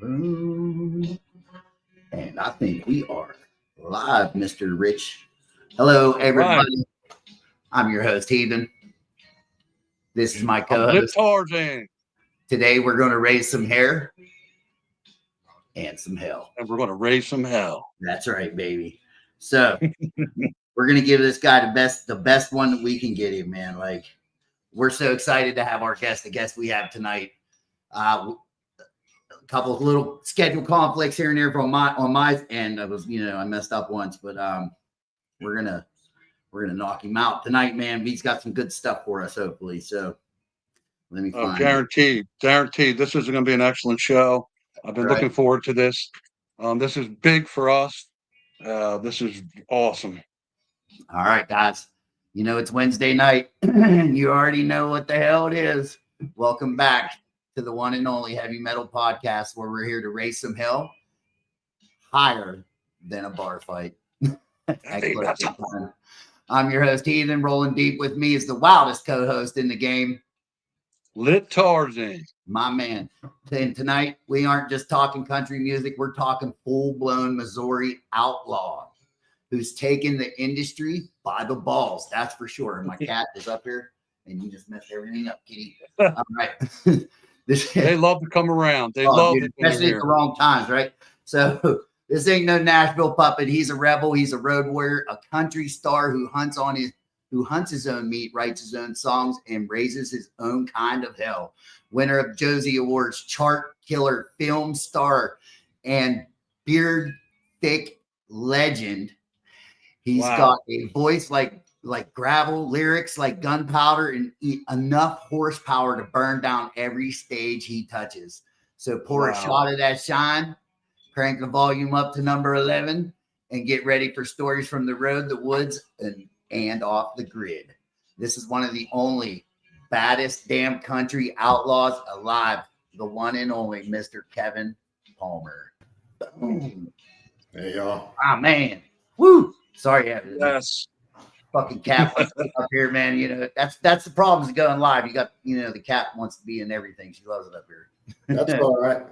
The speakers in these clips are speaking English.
Boom. And I think we are live, Mr. Rich. Hello, All right. everybody. I'm your host, Heathen. This is my I'm Lit co-host. Tarzan, Today, we're going to raise some hair and some hell. and we're going to raise some hell. That's right, baby. So we're going to give this guy the best one that we can get him, man. Like, we're so excited to have the guest we have tonight. A couple of little schedule conflicts here and there on my end. I messed up once, but we're gonna knock him out tonight, man. He's got some good stuff for us, hopefully. So let me find Guaranteed. This is going to be an excellent show. I've been looking forward to this. This is big for us. This is awesome. All right, guys. You know, it's Wednesday night. You already know what the hell it is. Welcome back to the one and only Heavy Metal Podcast, where we're here to raise some hell higher than a bar fight. I'm your host, Heathen. Rolling deep with me is the wildest co-host in the game, Lit Tarzan. My man. And tonight, we aren't just talking country music. We're talking full-blown Missouri outlaw who's taken the industry by the balls. That's for sure. And my cat is up here, and you just messed everything up, kitty. All right. They love to come around. They love it. Especially at the wrong times, right? So this ain't no Nashville puppet. He's a rebel. He's a road warrior, a country star who hunts his own meat, writes his own songs, and raises his own kind of hell. Winner of Josie Awards, chart killer, film star, and beard thick legend. He's got a voice like gravel, lyrics like gunpowder, and enough horsepower to burn down every stage he touches. So pour a shot of that shine, crank the volume up to number 11, and get ready for stories from the road, the woods, and off the grid. This is one of the only baddest damn country outlaws alive, the one and only Mr. Kevin Palmer. Boom. Hey, y'all. Ah, man. Woo. Sorry, yes. Fucking cat up here, man. You know, that's the problems of going live. You got, the cat wants to be in everything. She loves it up here. That's all right.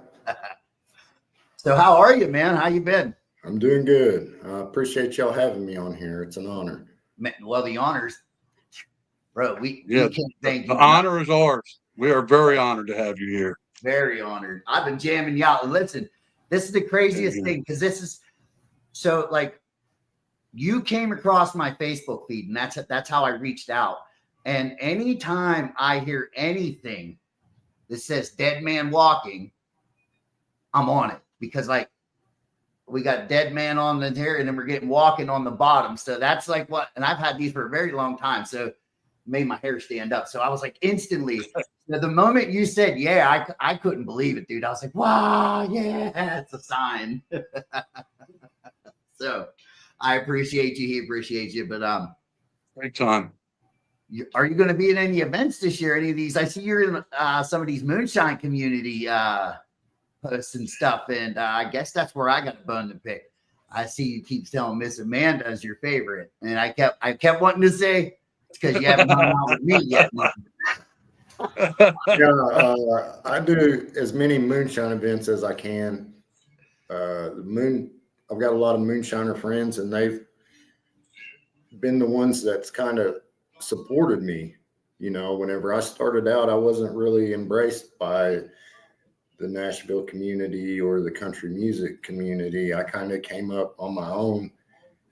So how are you, man? How you been? I'm doing good. I appreciate y'all having me on here. It's an honor. Man, well, the honors, bro. We can't thank you. The honor is ours. We are very honored to have you here. Very honored. I've been jamming you out. And listen, this is the craziest thing, because this is so like, you came across my Facebook feed, and that's how I reached out. And anytime I hear anything that says Dead Man Walking, I'm on it, because like we got Dead Man on the hair, and then we're getting Walking on the bottom. So that's like what, and I've had these for a very long time. So it made my hair stand up. So I was like instantly, the moment you said, yeah, I couldn't believe it, dude. I was like, wow, yeah, it's a sign. So I appreciate you. He appreciates you. But great time. Are you going to be in any events this year? Any of these? I see you're in some of these moonshine community posts and stuff, and I guess that's where I got a bone to pick. I see you keep telling Miss Amanda is your favorite, and I kept wanting to say it's because you haven't hung out with me yet. Yeah, I do as many moonshine events as I can. I've got a lot of moonshiner friends, and they've been the ones that's kind of supported me. You know, whenever I started out, I wasn't really embraced by the Nashville community or the country music community. I kind of came up on my own,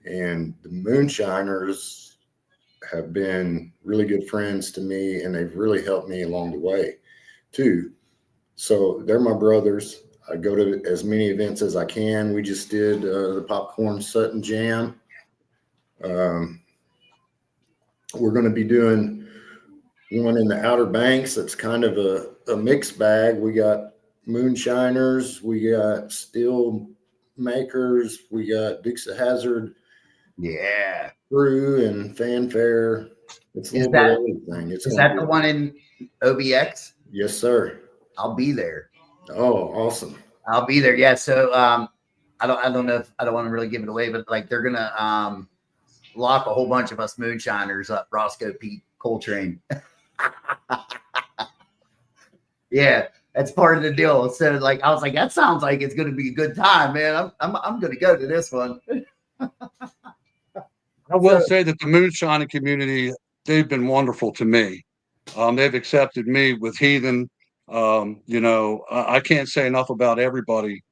and the moonshiners have been really good friends to me, and they've really helped me along the way too. So they're my brothers. I go to as many events as I can. We just did the Popcorn Sutton Jam. We're going to be doing one in the Outer Banks. That's kind of a mixed bag. We got moonshiners, we got steel makers, we got Dukes of Hazzard, crew and fanfare. It's a little bit of everything. Is that the one in OBX? Yes, sir. I'll be there. Oh, awesome. I'll be there. Yeah. So I don't know if I don't want to really give it away, but like they're gonna lock a whole bunch of us moonshiners up, Roscoe Pete Coltrane. Yeah. That's part of the deal. So like, I was like, that sounds like it's going to be a good time, man. I'm going to go to this one. I will say that the moonshining community, they've been wonderful to me. They've accepted me with heathen. I can't say enough about everybody.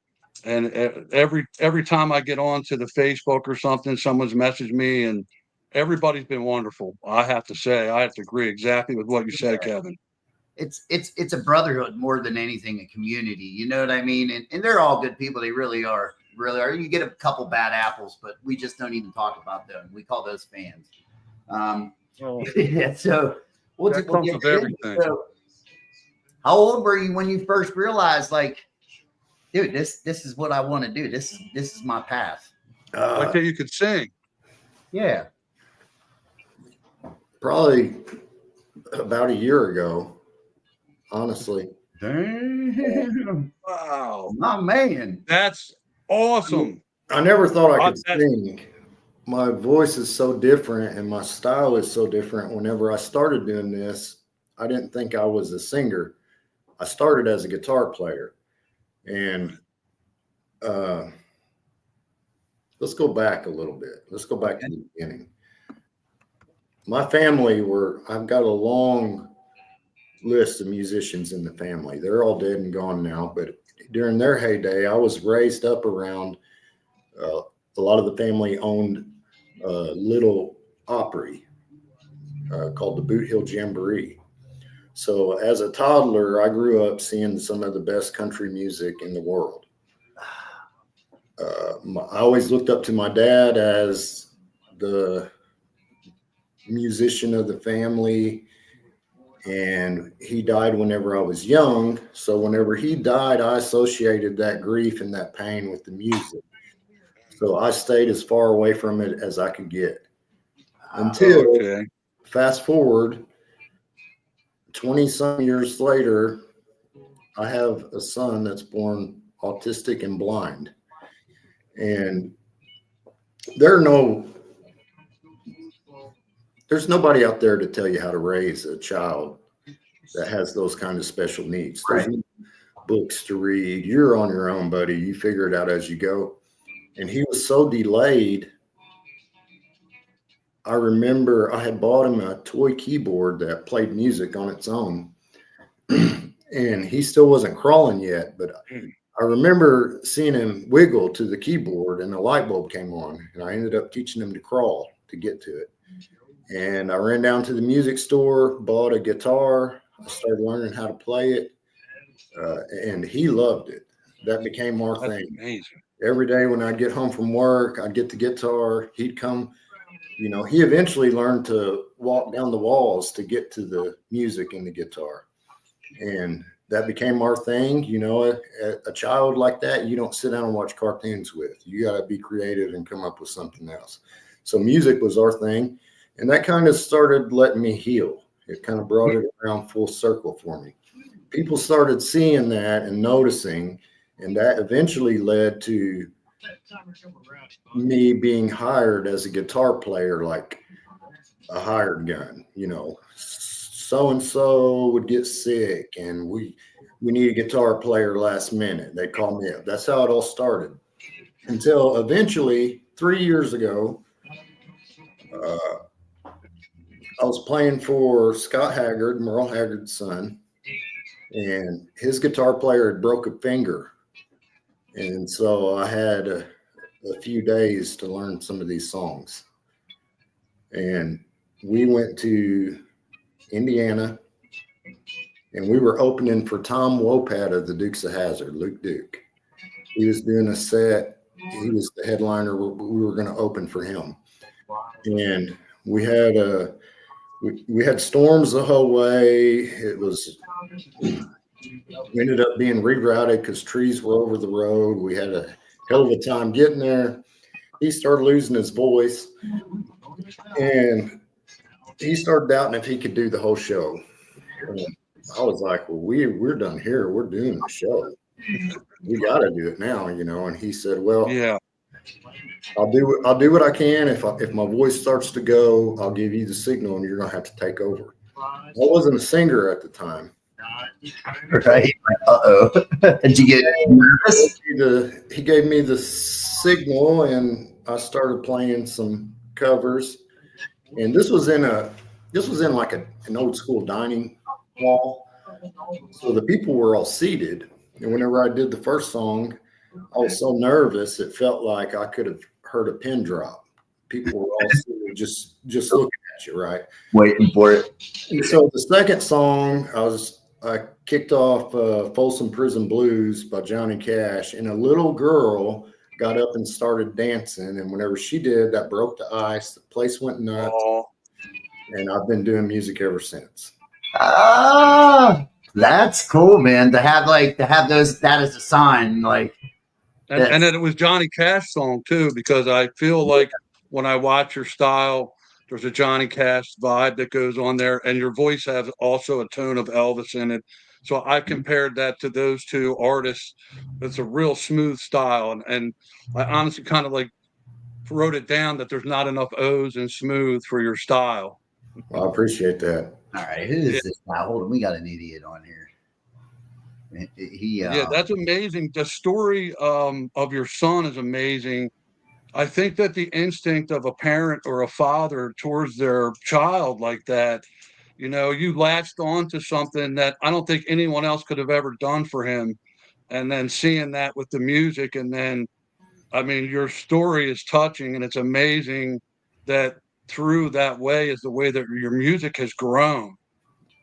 And every time I get onto the Facebook or something, someone's messaged me, and everybody's been wonderful. I have to agree exactly with what you said, Kevin. It's a brotherhood more than anything, a community. You know what I mean? And they're all good people. They really are. Really are. You get a couple bad apples, but we just don't even talk about them. We call those fans. Yeah. So we'll comes with everything. So, how old were you when you first realized, like, dude, this is what I want to do. This is my path. Like that you could sing. Yeah. Probably about a year ago, honestly. Damn. Wow. My man. That's awesome. I never thought I could sing. My voice is so different and my style is so different. Whenever I started doing this, I didn't think I was a singer. I started as a guitar player. And let's go back a little bit. Let's go back to the beginning. My family I've got a long list of musicians in the family. They're all dead and gone now, but during their heyday, I was raised up around a lot of the family owned a little Opry called the Boot Hill Jamboree. So as a toddler, I grew up seeing some of the best country music in the world. I always looked up to my dad as the musician of the family, and he died whenever I was young. So whenever he died, I associated that grief and that pain with the music. So I stayed as far away from it as I could get until fast forward 20 some years later, I have a son that's born autistic and blind. And there's nobody out there to tell you how to raise a child that has those kind of special needs. There's no books to read. You're on your own, buddy. You figure it out as you go. And he was so delayed. I remember I had bought him a toy keyboard that played music on its own. And he still wasn't crawling yet, but I remember seeing him wiggle to the keyboard and a light bulb came on, and I ended up teaching him to crawl to get to it. And I ran down to the music store, bought a guitar. I started learning how to play it, and he loved it. That became our thing. Amazing. Every day when I'd get home from work, I'd get the guitar. He'd come. You know, he eventually learned to walk down the walls to get to the music and the guitar. And that became our thing. You know, a child like that, you don't sit down and watch cartoons with. You got to be creative and come up with something else. So music was our thing. And that kind of started letting me heal. It kind of brought it around full circle for me. People started seeing that and noticing, and that eventually led to me being hired as a guitar player, like a hired gun. You know, so and so would get sick and we need a guitar player last minute. They'd call me up. That's how it all started, until eventually 3 years ago, I was playing for Scott Haggard, Merle Haggard's son, and his guitar player had broke a finger. And so I had a few days to learn some of these songs. And we went to Indiana, and we were opening for Tom Wopat of the Dukes of Hazzard, Luke Duke. He was doing a set. He was the headliner. We were going to open for him. And we had storms the whole way. We ended up being rerouted because trees were over the road. We had a hell of a time getting there. He started losing his voice, and he started doubting if he could do the whole show. And I was like, well, we're done here. We're doing the show. We got to do it now, you know. And he said, well, yeah, I'll do what I can. If my voice starts to go, I'll give you the signal, and you're gonna have to take over. I wasn't a singer at the time, Right. Uh-oh. Did you get nervous? He gave me the signal, and I started playing some covers. And this was in like an old school dining hall. So the people were all seated. And whenever I did the first song, I was so nervous it felt like I could have heard a pin drop. People were all seated, just looking at you, right? Waiting for it. And so the second song, I kicked off Folsom Prison Blues by Johnny Cash, and a little girl got up and started dancing. And whenever she did, that broke the ice. The place went nuts. Oh, And I've been doing music ever since. Ah, that's cool, man. To have those, that as a sign, like. and then it was Johnny Cash song too, because I feel like when I watch your style, there's a Johnny Cash vibe that goes on there, and your voice has also a tone of Elvis in it. So I compared that to those two artists. It's a real smooth style, and I honestly kind of like wrote it down that there's not enough O's in smooth for your style. Well, I appreciate that. All right, who is this now? Hold on, we got an idiot on here. Yeah, that's amazing. The story of your son is amazing. I think that the instinct of a parent or a father towards their child like that, you latched on to something that I don't think anyone else could have ever done for him. And then seeing that with the music, and then, I mean, your story is touching, and it's amazing that through that way is the way that your music has grown,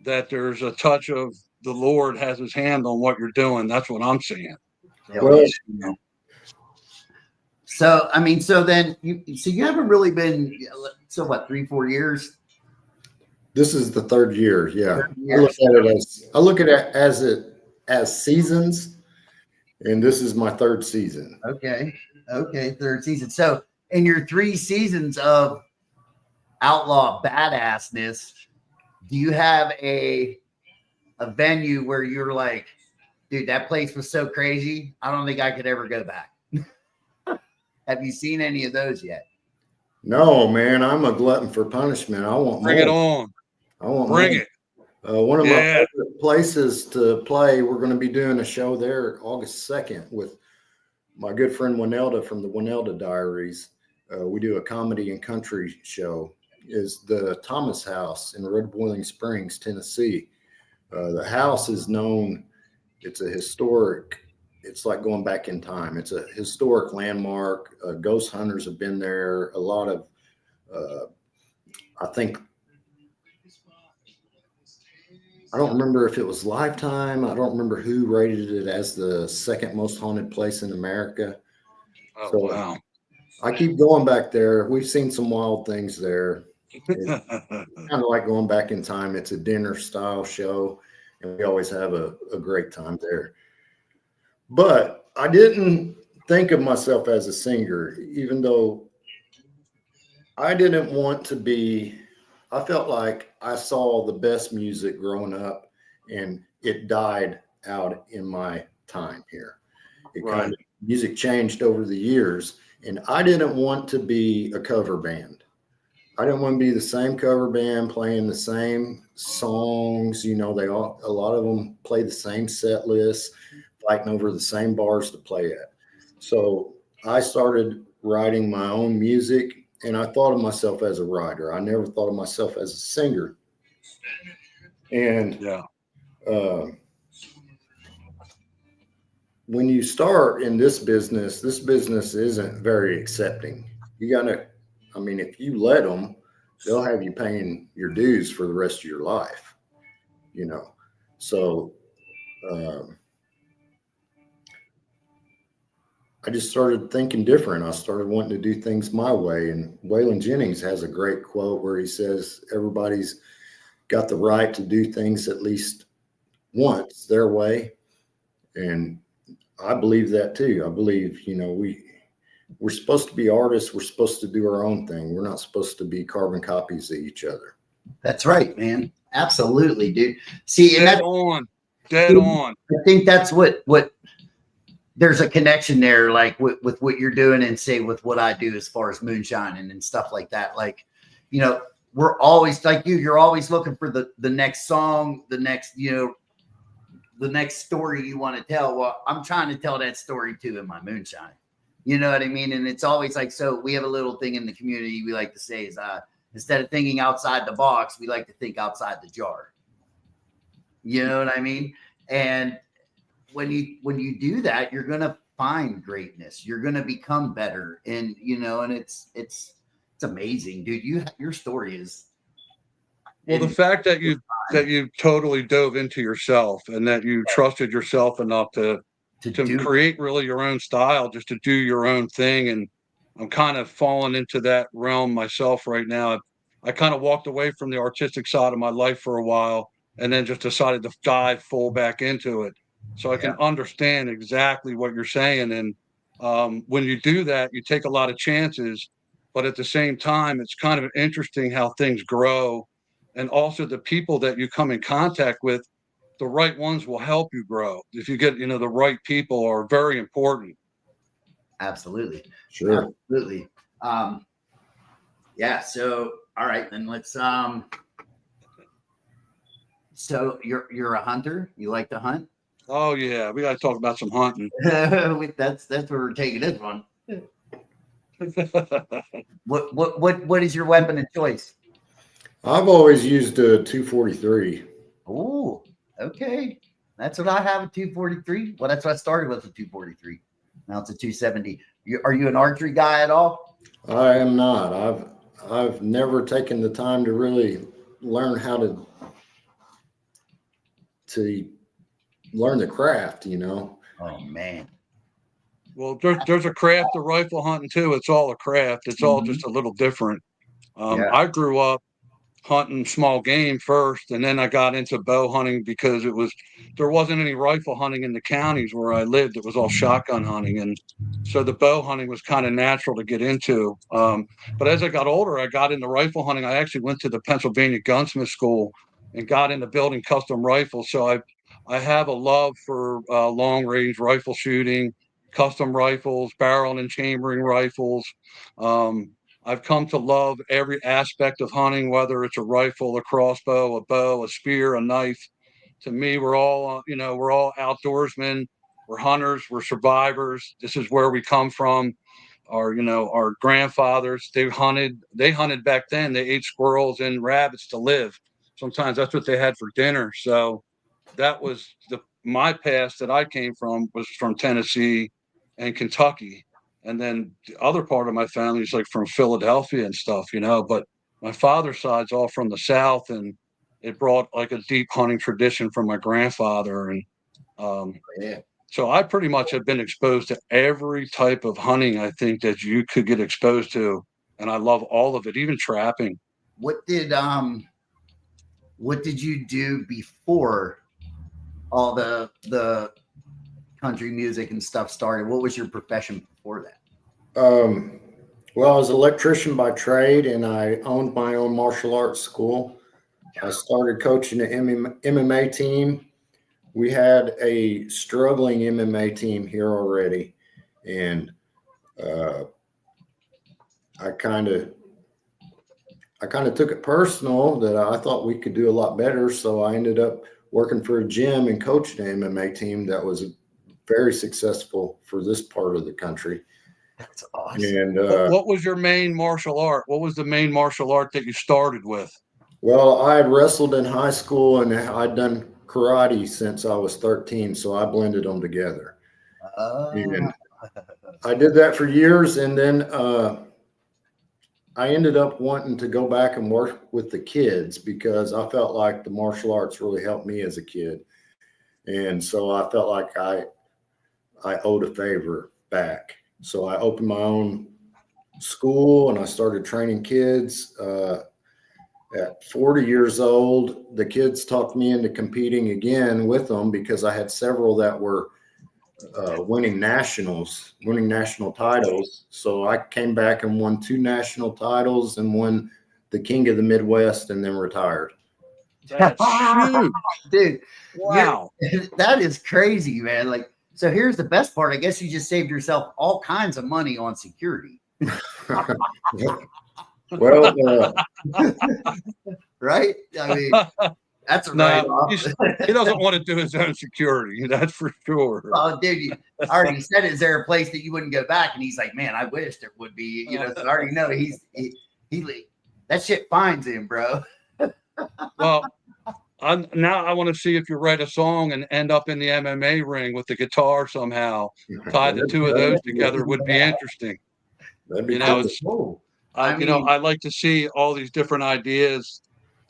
that there's a touch of the Lord has his hand on what you're doing. That's what I'm seeing. Well, so I mean, so then you haven't really been, so what, 3-4 years? this is the third year. Yeah. Third year. I look at it as seasons, and this is my third season. Okay, third season. So in your 3 seasons of outlaw badassness, do you have a venue where you're like, dude, that place was so crazy, I don't think I could ever go back? Have you seen any of those yet? No, man, I'm a glutton for punishment. I want Bring more. it on. I want Bring more. it. One of my Yeah. favorite places to play, we're going to be doing a show there August 2nd with my good friend Winelda from the Winelda Diaries. We do a comedy and country show. Is the Thomas House in Red Boiling Springs, Tennessee. The house is known, it's like going back in time. It's a historic landmark. Ghost hunters have been there. A lot of, I don't remember if it was Lifetime. I don't remember who rated it as the second most haunted place in America. Oh, So, wow. I keep going back there. We've seen some wild things there. It's kind of like going back in time. It's a dinner style show, and we always have a great time there. But I didn't think of myself as a singer, even though I didn't want to be. I felt like I saw the best music growing up, and it died out in my time here. Right. Music changed over the years, and I didn't want to be a cover band. I didn't want to be the same cover band playing the same songs. A lot of them play the same set lists, fighting over the same bars to play at. So I started writing my own music, and I thought of myself as a writer. I never thought of myself as a singer. And Yeah. When you start in this business isn't very accepting. If you let them, they'll have you paying your dues for the rest of your life, So I just started thinking different. I started wanting to do things my way. And Waylon Jennings has a great quote where he says, everybody's got the right to do things at least once their way. And I believe that too. I believe, we're supposed to be artists. We're supposed to do our own thing. We're not supposed to be carbon copies of each other. That's right, man. Absolutely, dude. See, and Dead that, on. Dead on. I think that's what there's a connection there, like with what you're doing, and say with what I do as far as moonshining and stuff like that. Like, we're always like you're always looking for the next song, the next, the next story you want to tell. Well, I'm trying to tell that story too in my moonshine. You know what I mean? And it's always like, so we have a little thing in the community we like to say is instead of thinking outside the box, we like to think outside the jar. You know what I mean? And when you do that, you're gonna find greatness. You're gonna become better. And and it's amazing, dude. Your story is the fact that you totally dove into yourself and that you trusted yourself enough to create really your own style, just to do your own thing. And I'm kind of falling into that realm myself right now. I kind of walked away from the artistic side of my life for a while and then just decided to dive full back into it. So I can understand exactly what you're saying. And when you do that, you take a lot of chances, but at the same time, it's kind of interesting how things grow. And also the people that you come in contact with, the right ones will help you grow. If you get, the right people are very important. Absolutely. Sure. Absolutely. Yeah. So, all right, then let's, so you're a hunter. You like to hunt? Oh yeah. We got to talk about some hunting. That's where we're taking this one. What is your weapon of choice? I've always used a 243. Oh, okay. That's what I have, a 243. Well, that's what I started with, a 243. Now it's a 270. Are you an archery guy at all? I am not. I've never taken the time to really learn how to learn the craft, Oh man. Well, there's a craft of rifle hunting too. It's all a craft. It's all just a little different. I grew up hunting small game first, and then I got into bow hunting because there wasn't any rifle hunting in the counties where I lived. It was all shotgun hunting, and so the bow hunting was kind of natural to get into. But as I got older, I got into rifle hunting. I actually went to the Pennsylvania Gunsmith School and got into building custom rifles. So I have a love for long range rifle shooting, custom rifles, barrel and chambering rifles. I've come to love every aspect of hunting, whether it's a rifle, a crossbow, a bow, a spear, a knife. To me, we're all outdoorsmen. We're hunters. We're survivors. This is where we come from. Our grandfathers, they hunted back then. They ate squirrels and rabbits to live. Sometimes that's what they had for dinner. So that was my past that I came from, was from Tennessee and Kentucky. And then the other part of my family is like from Philadelphia and stuff, but my father's side's all from the South, and it brought like a deep hunting tradition from my grandfather. And so I pretty much have been exposed to every type of hunting I think that you could get exposed to. And I love all of it, even trapping. What did you do before all the country music and stuff started? What was your profession before that? Well, I was an electrician by trade, and I owned my own martial arts school. I started coaching an MMA team. We had a struggling MMA team here already, and I kind of took it personal that I thought we could do a lot better. So I ended up working for a gym and coaching an MMA team that was very successful for this part of the country. That's awesome. And what was your main martial art? What was the main martial art that you started with? Well, I had wrestled in high school, and I'd done karate since I was 13, so I blended them together. And I did that for years, and then I ended up wanting to go back and work with the kids because I felt like the martial arts really helped me as a kid. And so I felt like I owed a favor back. So I opened my own school, and I started training kids. At 40 years old, the kids talked me into competing again with them because I had several that were winning national titles. So I came back and won 2 national titles and won the King of the Midwest, and then retired. That's huge. Dude, wow. That is crazy, man. Like, so here's the best part. I guess you just saved yourself all kinds of money on security. Well, right? I mean, That's a No, write-off. he doesn't want to do his own security. That's for sure. Oh, dude, I already said, is there a place that you wouldn't go back? And he's like, man, I wish there would be. You know, so I already know he that shit finds him, bro. Well, now I want to see if you write a song and end up in the MMA ring with the guitar somehow. Tie the two of those together would be interesting. That'd be You know, cool. it's Cool. I like to see all these different ideas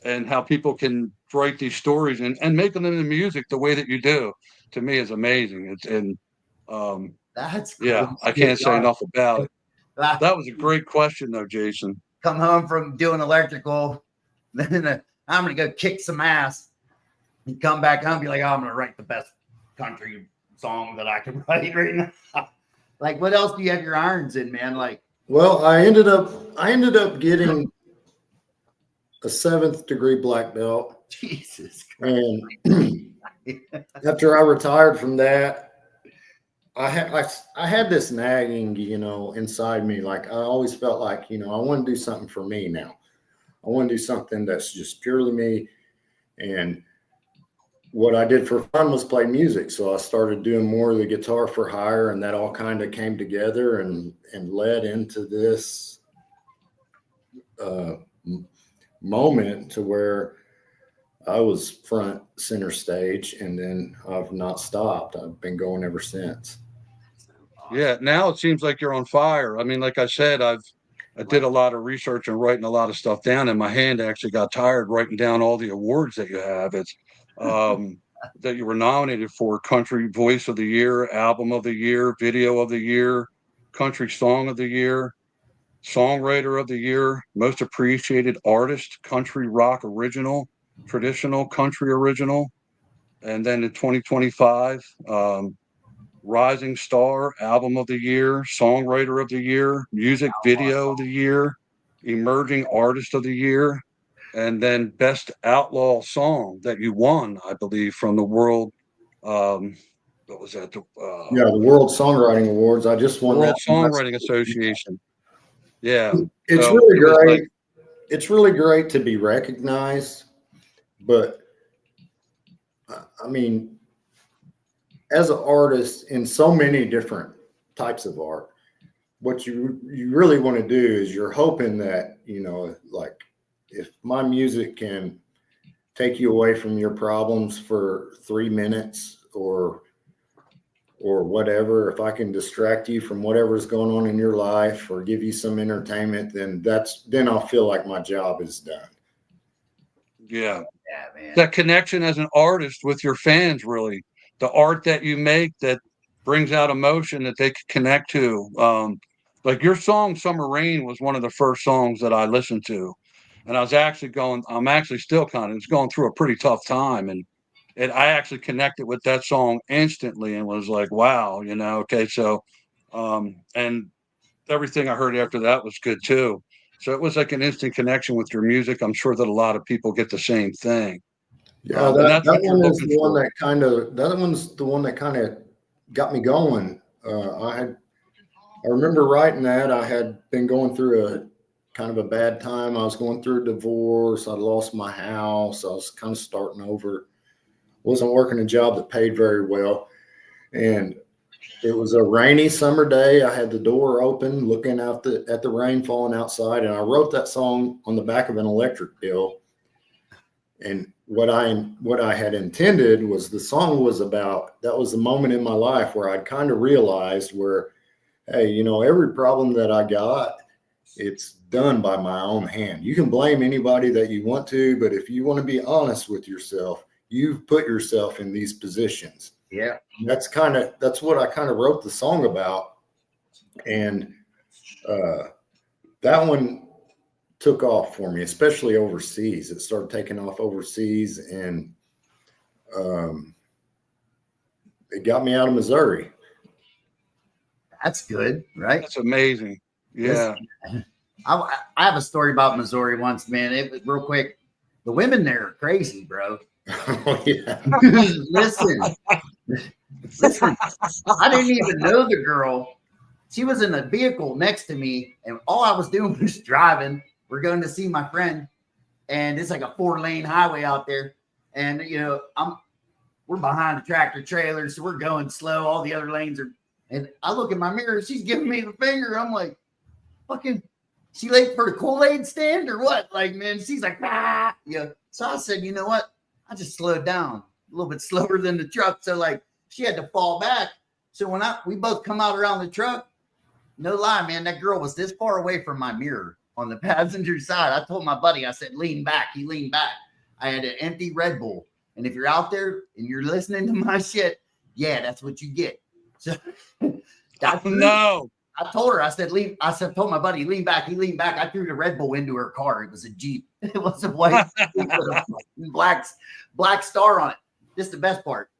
and how people can write these stories and make them into music the way that you do. To me, is amazing. That's cool. Yeah, I can't say enough about it. That was a great question, though, Jason. Come home from doing electrical, then I'm gonna go kick some ass. And come back home, and be like, oh, I'm gonna write the best country song that I can write right now. Like, what else do you have your irons in, man? Like, Well, I ended up getting a 7th degree black belt. Jesus Christ. And after I retired from that, I had this nagging, inside me. Like I always felt like, I want to do something for me now. I want to do something that's just purely me. And what I did for fun was play music. So I started doing more of the guitar for hire, and that all kind of came together and led into this moment to where I was front center stage, and then I've not stopped. I've been going ever since. Yeah, now it seems like you're on fire. I mean, like I said, I did a lot of research and writing a lot of stuff down, and my hand actually got tired writing down all the awards that you have. It's that you were nominated for: Country Voice of the Year, Album of the Year, Video of the Year, Country Song of the Year, Songwriter of the Year, Most Appreciated Artist, Country Rock Original, Traditional Country Original, and then in 2025, Rising Star, Album of the Year, Songwriter of the Year, Music Video of the Year, Emerging Artist of the Year, and then Best Outlaw Song that you won, I believe, from the World. What was that? The World Songwriting Awards. I just won World that Songwriting Association. Yeah, it's so really great. It's really great to be recognized, but I mean, as an artist in so many different types of art, what you really want to do is you're hoping that, like if my music can take you away from your problems for 3 minutes or whatever, if I can distract you from whatever's going on in your life or give you some entertainment, then I'll feel like my job is done. Yeah, man. That connection as an artist with your fans, really. The art that you make that brings out emotion that they can connect to. Like your song Summer Rain was one of the first songs that I listened to. And I'm actually still it's going through a pretty tough time. And I actually connected with that song instantly and was like, wow, okay. So, and everything I heard after that was good too. So it was like an instant connection with your music. I'm sure that a lot of people get the same thing. Yeah, that one is the one that kind of got me going. I remember writing that. I had been going through a kind of a bad time. I was going through a divorce. I lost my house. I was kind of starting over. Wasn't working a job that paid very well. And it was a rainy summer day. I had the door open looking out at the rain falling outside. And I wrote that song on the back of an electric bill. And what I had intended was the song was about, that was the moment in my life where I'd kind of realized where, hey, every problem that I got, it's done by my own hand. You can blame anybody that you want to, but if you want to be honest with yourself, you've put yourself in these positions. Yeah. That's what I kind of wrote the song about. And that one took off for me, especially overseas. It started taking off overseas, and it got me out of Missouri. That's good, right? That's amazing. Yeah. I have a story about Missouri once, man. It real quick. The women there are crazy, bro. Oh, yeah. Listen. I didn't even know the girl. She was in a vehicle next to me, and all I was doing was driving. We're going to see my friend, and it's like a 4-lane highway out there. And we're behind a tractor trailer, so we're going slow. All the other lanes are, and I look in my mirror, she's giving me the finger. I'm like, fucking, she late for the Kool-Aid stand or what? Like, man, she's like, ah, yeah. So I said, you know what? I just slowed down a little bit slower than the truck. So like, she had to fall back. So when we both come out around the truck, no lie, man, that girl was this far away from my mirror on the passenger side. I told my buddy, I said, lean back. He leaned back. I had an empty Red Bull. And if you're out there and you're listening to my shit, yeah, that's what you get. So no. I told her, I said, told my buddy, lean back. He leaned back. I threw the Red Bull into her car. It was a Jeep. It was a white Jeep with a black star on it. This is the best part.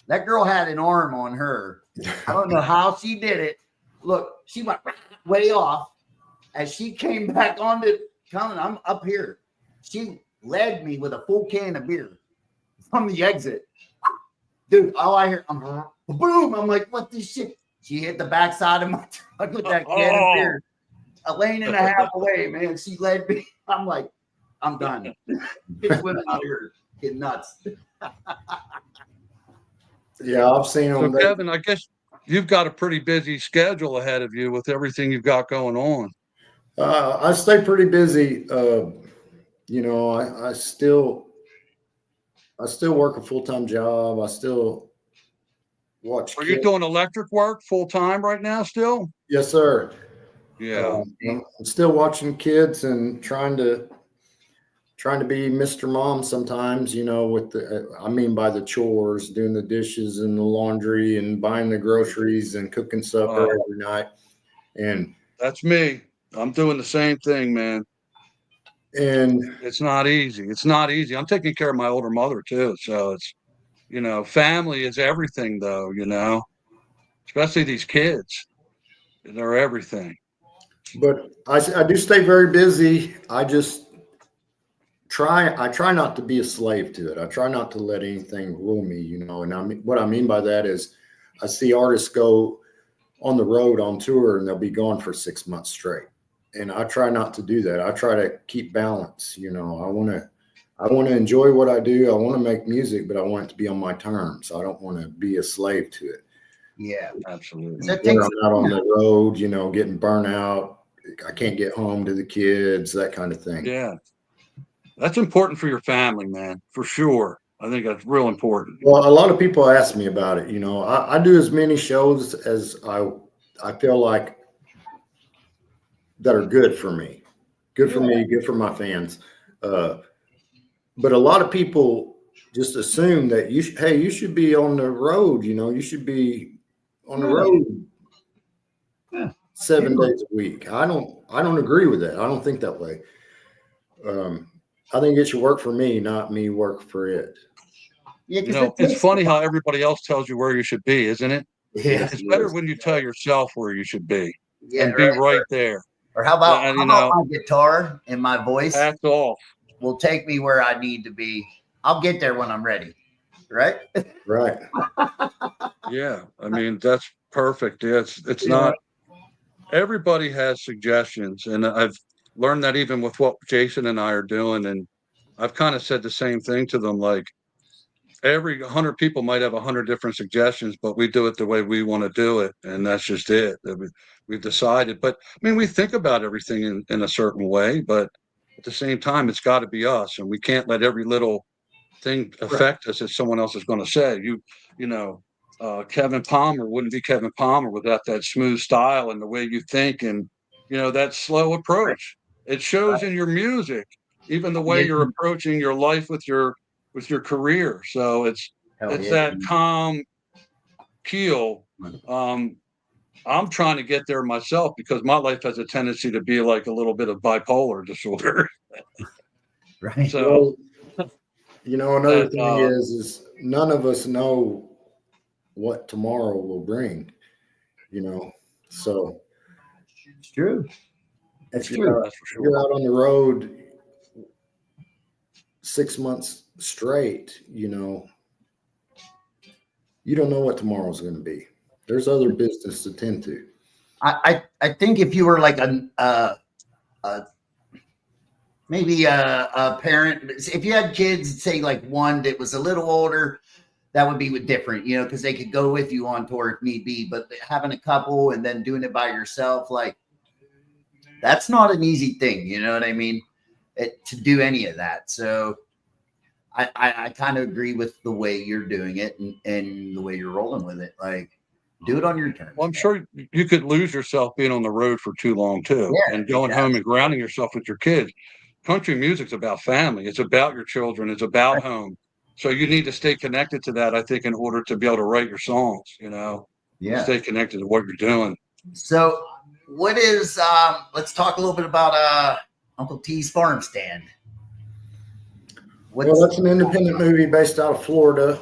That girl had an arm on her. I don't know how she did it. Look, she went way off. As she came back on I'm up here. She led me with a full can of beer from the exit. Dude, all I hear, boom. I'm like, what this shit? She hit the backside of my truck with that can of beer. A lane and a half away, man. She led me. I'm like, I'm done. These women out here get nuts. Yeah, I've seen them. So, Kevin, I guess you've got a pretty busy schedule ahead of you with everything you've got going on. I stay pretty busy. I still work a full-time job. I still watch. Are you doing electric work full-time right now still? Yes, sir. Yeah. I'm still watching kids and trying to be Mr. Mom sometimes, with by the chores, doing the dishes and the laundry and buying the groceries and cooking supper every night. And that's me. I'm doing the same thing, man. And it's not easy. It's not easy. I'm taking care of my older mother too. So it's, family is everything though, especially these kids. They're everything. But I do stay very busy. I try not to be a slave to it. I try not to let anything rule me, and what I mean by that is I see artists go on the road on tour and they'll be gone for 6 months straight. And I try not to do that. I try to keep balance. I want to enjoy what I do. I want to make music, but I want it to be on my terms. I don't want to be a slave to it. Yeah, absolutely. When I'm out on the road, getting burnt out, I can't get home to the kids, that kind of thing. Yeah. That's important for your family, man, for sure. I think that's real important. Well, a lot of people ask me about it. I do as many shows as I feel like that are good for me, good for my fans. But a lot of people just assume that you should be on the road. You should be on the road 7 days a week. I don't agree with that. I don't think that way. I think it should work for me, not me work for it. Yeah, it's funny how everybody else tells you where you should be, isn't it? Yeah, it's better when you tell yourself where you should be and be right there. Or how about my guitar and my voice? Act off. Will take me where I need to be. I'll get there when I'm ready. Right? Right. Yeah. I mean, that's perfect. It's not, everybody has suggestions. And I've learned that even with what Jason and I are doing. And I've kind of said the same thing to them, like every 100 people might have 100 different suggestions, but we do it the way we want to do it. And that's just it. We've decided. But I mean, we think about everything in a certain way, but at the same time, it's got to be us, and we can't let every little thing affect us as someone else is going to say. Kevin Palmer wouldn't be Kevin Palmer without that smooth style and the way you think, and that slow approach. It shows in your music, even the way you're approaching your life with your career. So it's that calm keel. I'm trying to get there myself because my life has a tendency to be like a little bit of bipolar disorder. Right. So, another thing is none of us know what tomorrow will bring, so. It's true. If you're out on the road 6 months straight, you don't know what tomorrow's going to be. There's other business to tend to. I think if you were like maybe a parent, if you had kids, say like one that was a little older, that would be different, you know, because they could go with you on tour if need be. But having a couple and then doing it by yourself, like that's not an easy thing. You know what I mean? To do any of that. So I kind of agree with the way you're doing it and the way you're rolling with it. Like, do it on your terms. Well, I'm sure you could lose yourself being on the road for too long too, and going home and grounding yourself with your kids. Country music's about family. It's about your children. It's about home. So you need to stay connected to that, I think, in order to be able to write your songs, you know, stay connected to what you're doing. So what is, let's talk a little bit about Uncle T's Farm Stand. Well, that's an independent movie based out of Florida.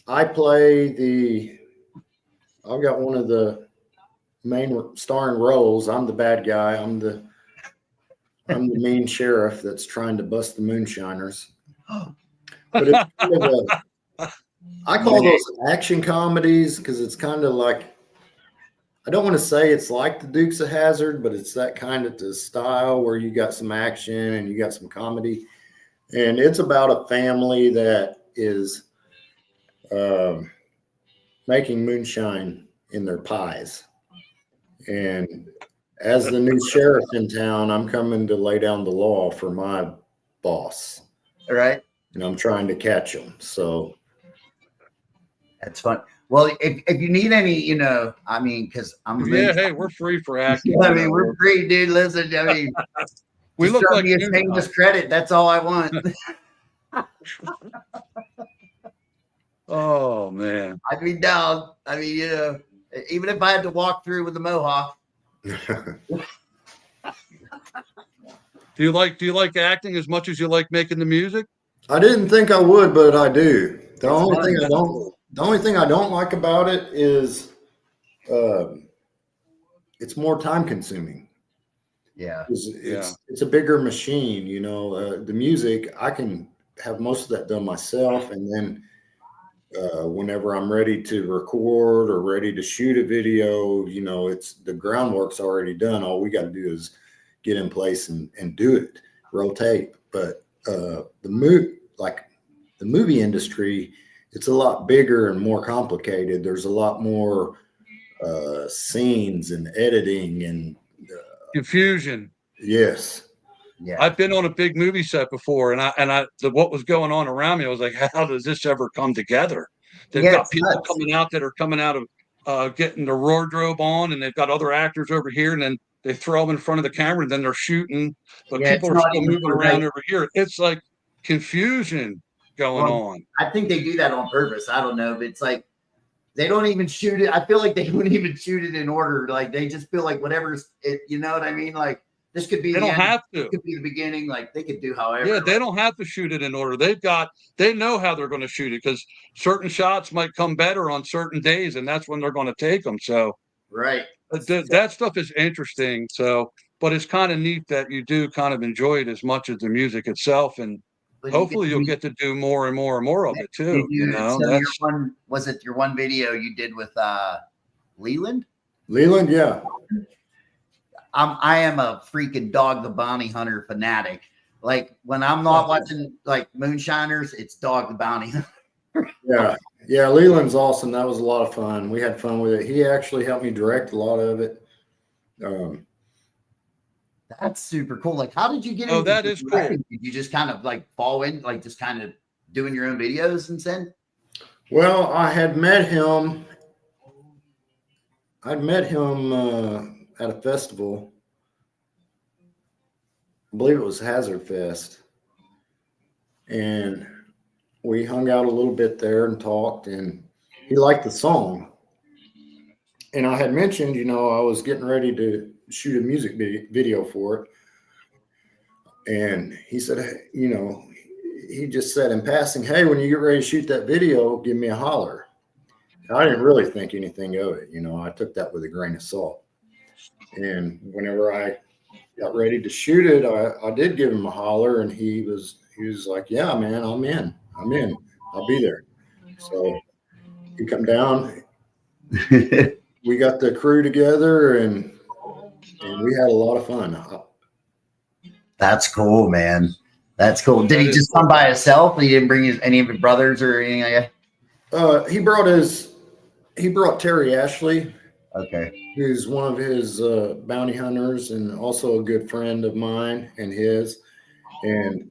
I play I've got one of the main starring roles. I'm the bad guy. I'm the main sheriff that's trying to bust the moonshiners. But it's kind of I call those action comedies because it's kind of like, I don't want to say it's like the Dukes of Hazzard, but it's that kind of the style where you got some action and you got some comedy. And it's about a family that is making moonshine in their pies. And as the new sheriff in town, I'm coming to lay down the law for my boss. All right. And I'm trying to catch him. So that's fun. Well, if you need any, you know, I mean, because hey, we're free for acting. I mean, we're free, dude. Listen, I mean, we look like me a shameless credit. That's all I want. Oh man, I'd be down. I mean, you know, even if I had to walk through with the mohawk. Do you like acting as much as you like making the music? I didn't think I would, but I do. The only thing I don't like about it is it's more time consuming. Yeah. It's a bigger machine, you know. The music, I can have most of that done myself, and then whenever I'm ready to record or ready to shoot a video, you know, it's the groundwork's already done. All we got to do is get in place and do it, roll tape. But the movie industry, it's a lot bigger and more complicated. There's a lot more scenes and editing and confusion. Yes. Yeah. I've been on a big movie set before, and what was going on around me, I was like, how does this ever come together? They've got people coming out that are coming out of getting the wardrobe on, and they've got other actors over here, and then they throw them in front of the camera, and then they're shooting, but people are still moving around over here. It's like confusion going on. I think they do that on purpose. I don't know, but it's like they don't even shoot it. I feel like they wouldn't even shoot it in order. Like they just feel like whatever's it, you know what I mean? Like this could be. They don't have to. It could be the beginning. Like they could do however. Yeah, they don't have to shoot it in order. They know how they're going to shoot it because certain shots might come better on certain days, and that's when they're going to take them. So right, that stuff is interesting. So, but it's kind of neat that you do kind of enjoy it as much as the music itself, and hopefully you'll get to do more and more and more of it too. You know, so was it your one video you did with Leland? Leland, yeah. I am a freaking Dog the Bounty Hunter fanatic. Like when I'm not watching like Moonshiners, it's Dog the Bounty Hunter. Yeah. Leland's awesome. That was a lot of fun. We had fun with it. He actually helped me direct a lot of it. That's super cool. Like, how did you get? Oh, that is cool. Did you just kind of like fall in, like just kind of doing your own videos and then? Well, I had met him. I'd met him at a festival. I believe it was Hazard Fest. And we hung out a little bit there and talked, and he liked the song. And I had mentioned, you know, I was getting ready to shoot a music video for it. And he said, hey, you know, he just said in passing, hey, when you get ready to shoot that video, give me a holler. I didn't really think anything of it. You know, I took that with a grain of salt. And whenever I got ready to shoot it, I did give him a holler, and he was like, yeah, man, I'm in. I'll be there. So he come down. We got the crew together, and we had a lot of fun. That's cool, man. That's cool. Did That he is just cool. come by himself? He didn't bring any of his brothers or anything like He brought Terry Ashley, that? Okay. who's one of his bounty hunters and also a good friend of mine and his. And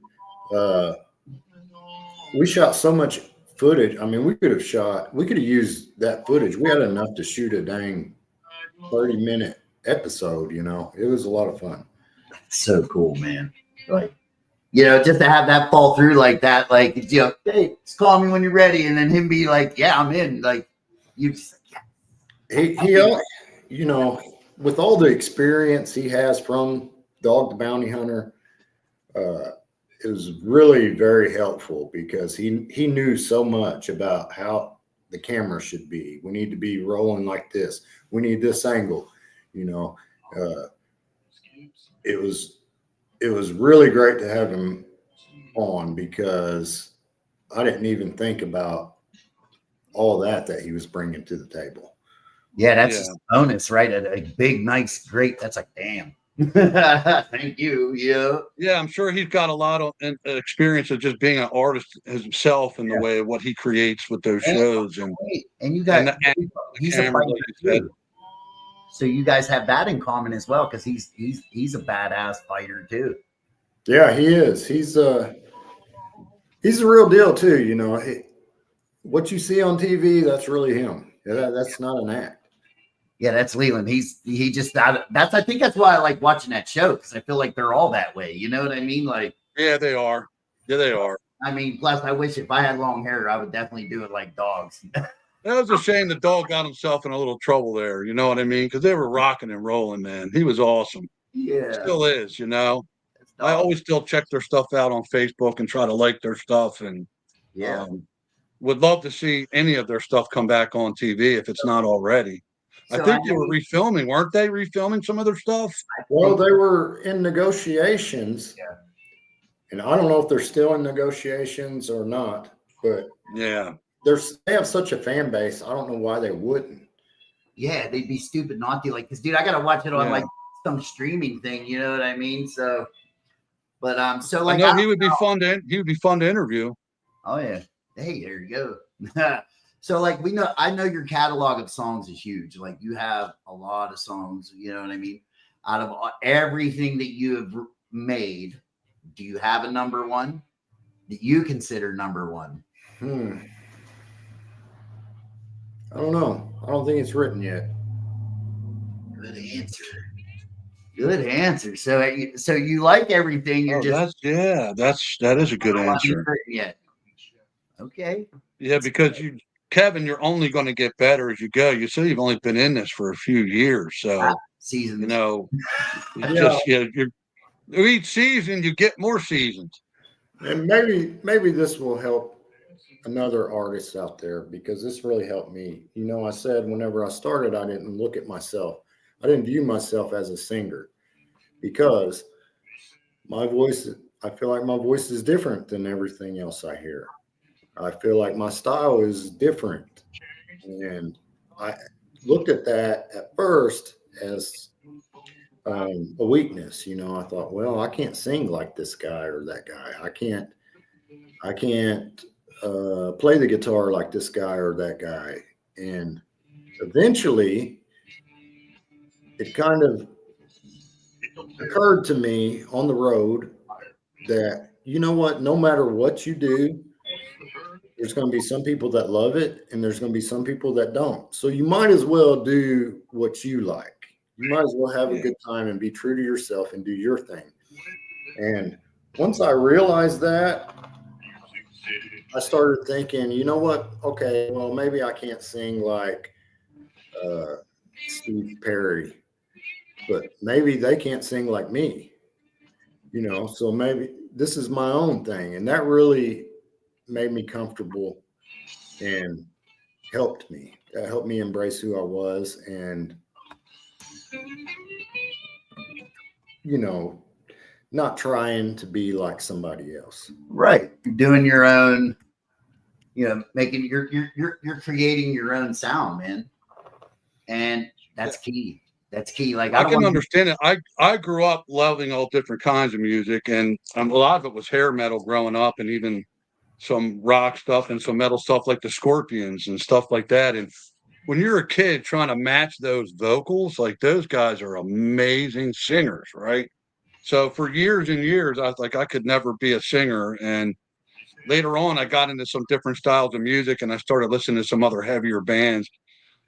we shot so much footage. I mean, we could have used that footage. We had enough to shoot a dang 30-minute episode, you know. It was a lot of fun. So cool, man. Like, you know, just to have that fall through like that, like, you know, hey, just call me when you're ready. And then him be like, yeah, I'm in. Like, you just, You know, with all the experience he has from Dog the Bounty Hunter, it was really very helpful because he knew so much about how the camera should be. We need to be rolling like this. We need this angle. You know, it was really great to have him on because I didn't even think about all that he was bringing to the table. yeah, that's just a bonus, right? A big, nice, great. That's like, damn. Thank you. Yeah. Yeah, I'm sure he's got a lot of experience of just being an artist himself in the way of what he creates with those shows. And you got, and he's a camera, fighter like you said. too. So you guys have that in common as well, because he's a badass fighter too. Yeah, he is. He's a real deal too. You know, what you see on TV, that's really him. That's not an act. Yeah, that's Leland. He just that's I think that's why I like watching that show, because I feel like they're all that way. You know what I mean? Like, yeah, they are. Yeah, they are. I mean, plus I wish if I had long hair, I would definitely do it like dogs. That was a shame the dog got himself in a little trouble there. You know what I mean? Because they were rocking and rolling, man. He was awesome. Yeah, Still is, you know. I always still check their stuff out on Facebook and try to like their stuff, and yeah. Would love to see any of their stuff come back on TV if it's not already. So I think they were refilming, weren't they? Refilming some of their stuff. Well, they were in negotiations. Yeah. And I don't know if they're still in negotiations or not, but yeah, they have such a fan base. I don't know why they wouldn't. Yeah, they'd be stupid not to. Like, because dude, I gotta watch it on like some streaming thing. You know what I mean? So, but so like, I know he would be fun to interview. Oh yeah. Hey, there you go. So like I know your catalog of songs is huge. Like you have a lot of songs. You know what I mean? Out of everything that you have made, do you have a number one that you consider number one? I don't know. I don't think it's written yet. Good answer. Good answer. So you like everything. You're that is a good answer. Yet. Okay. Yeah, because Kevin, you're only going to get better as you go. You said you've only been in this for a few years, so seasons. You know, just each season you get more seasons. And maybe this will help another artist out there, because this really helped me. You know, I said whenever I started, I didn't look at myself. I didn't view myself as a singer, because I feel like my voice is different than everything else I hear. I feel like my style is different. And I looked at that at first as a weakness. You know, I thought, well, I can't sing like this guy or that guy. I can't play the guitar like this guy or that guy. And eventually it kind of occurred to me on the road that, you know what, no matter what you do, there's going to be some people that love it and there's going to be some people that don't. So you might as well do what you like. You might as well have a good time and be true to yourself and do your thing. And once I realized that, I started thinking, you know what? Okay, well, maybe I can't sing like Steve Perry, but maybe they can't sing like me, you know, so maybe this is my own thing. And that really made me comfortable and helped me. That helped me embrace who I was and, you know, not trying to be like somebody else. Right. You're doing your own, you know, making you're creating your own sound, man. And that's key. That's key. Like I don't can want understand it. I grew up loving all different kinds of music, and a lot of it was hair metal growing up, and even some rock stuff and some metal stuff like the Scorpions and stuff like that. And when you're a kid trying to match those vocals, like those guys are amazing singers, right? So for years and years, I was like, I could never be a singer. And later on, I got into some different styles of music, and I started listening to some other heavier bands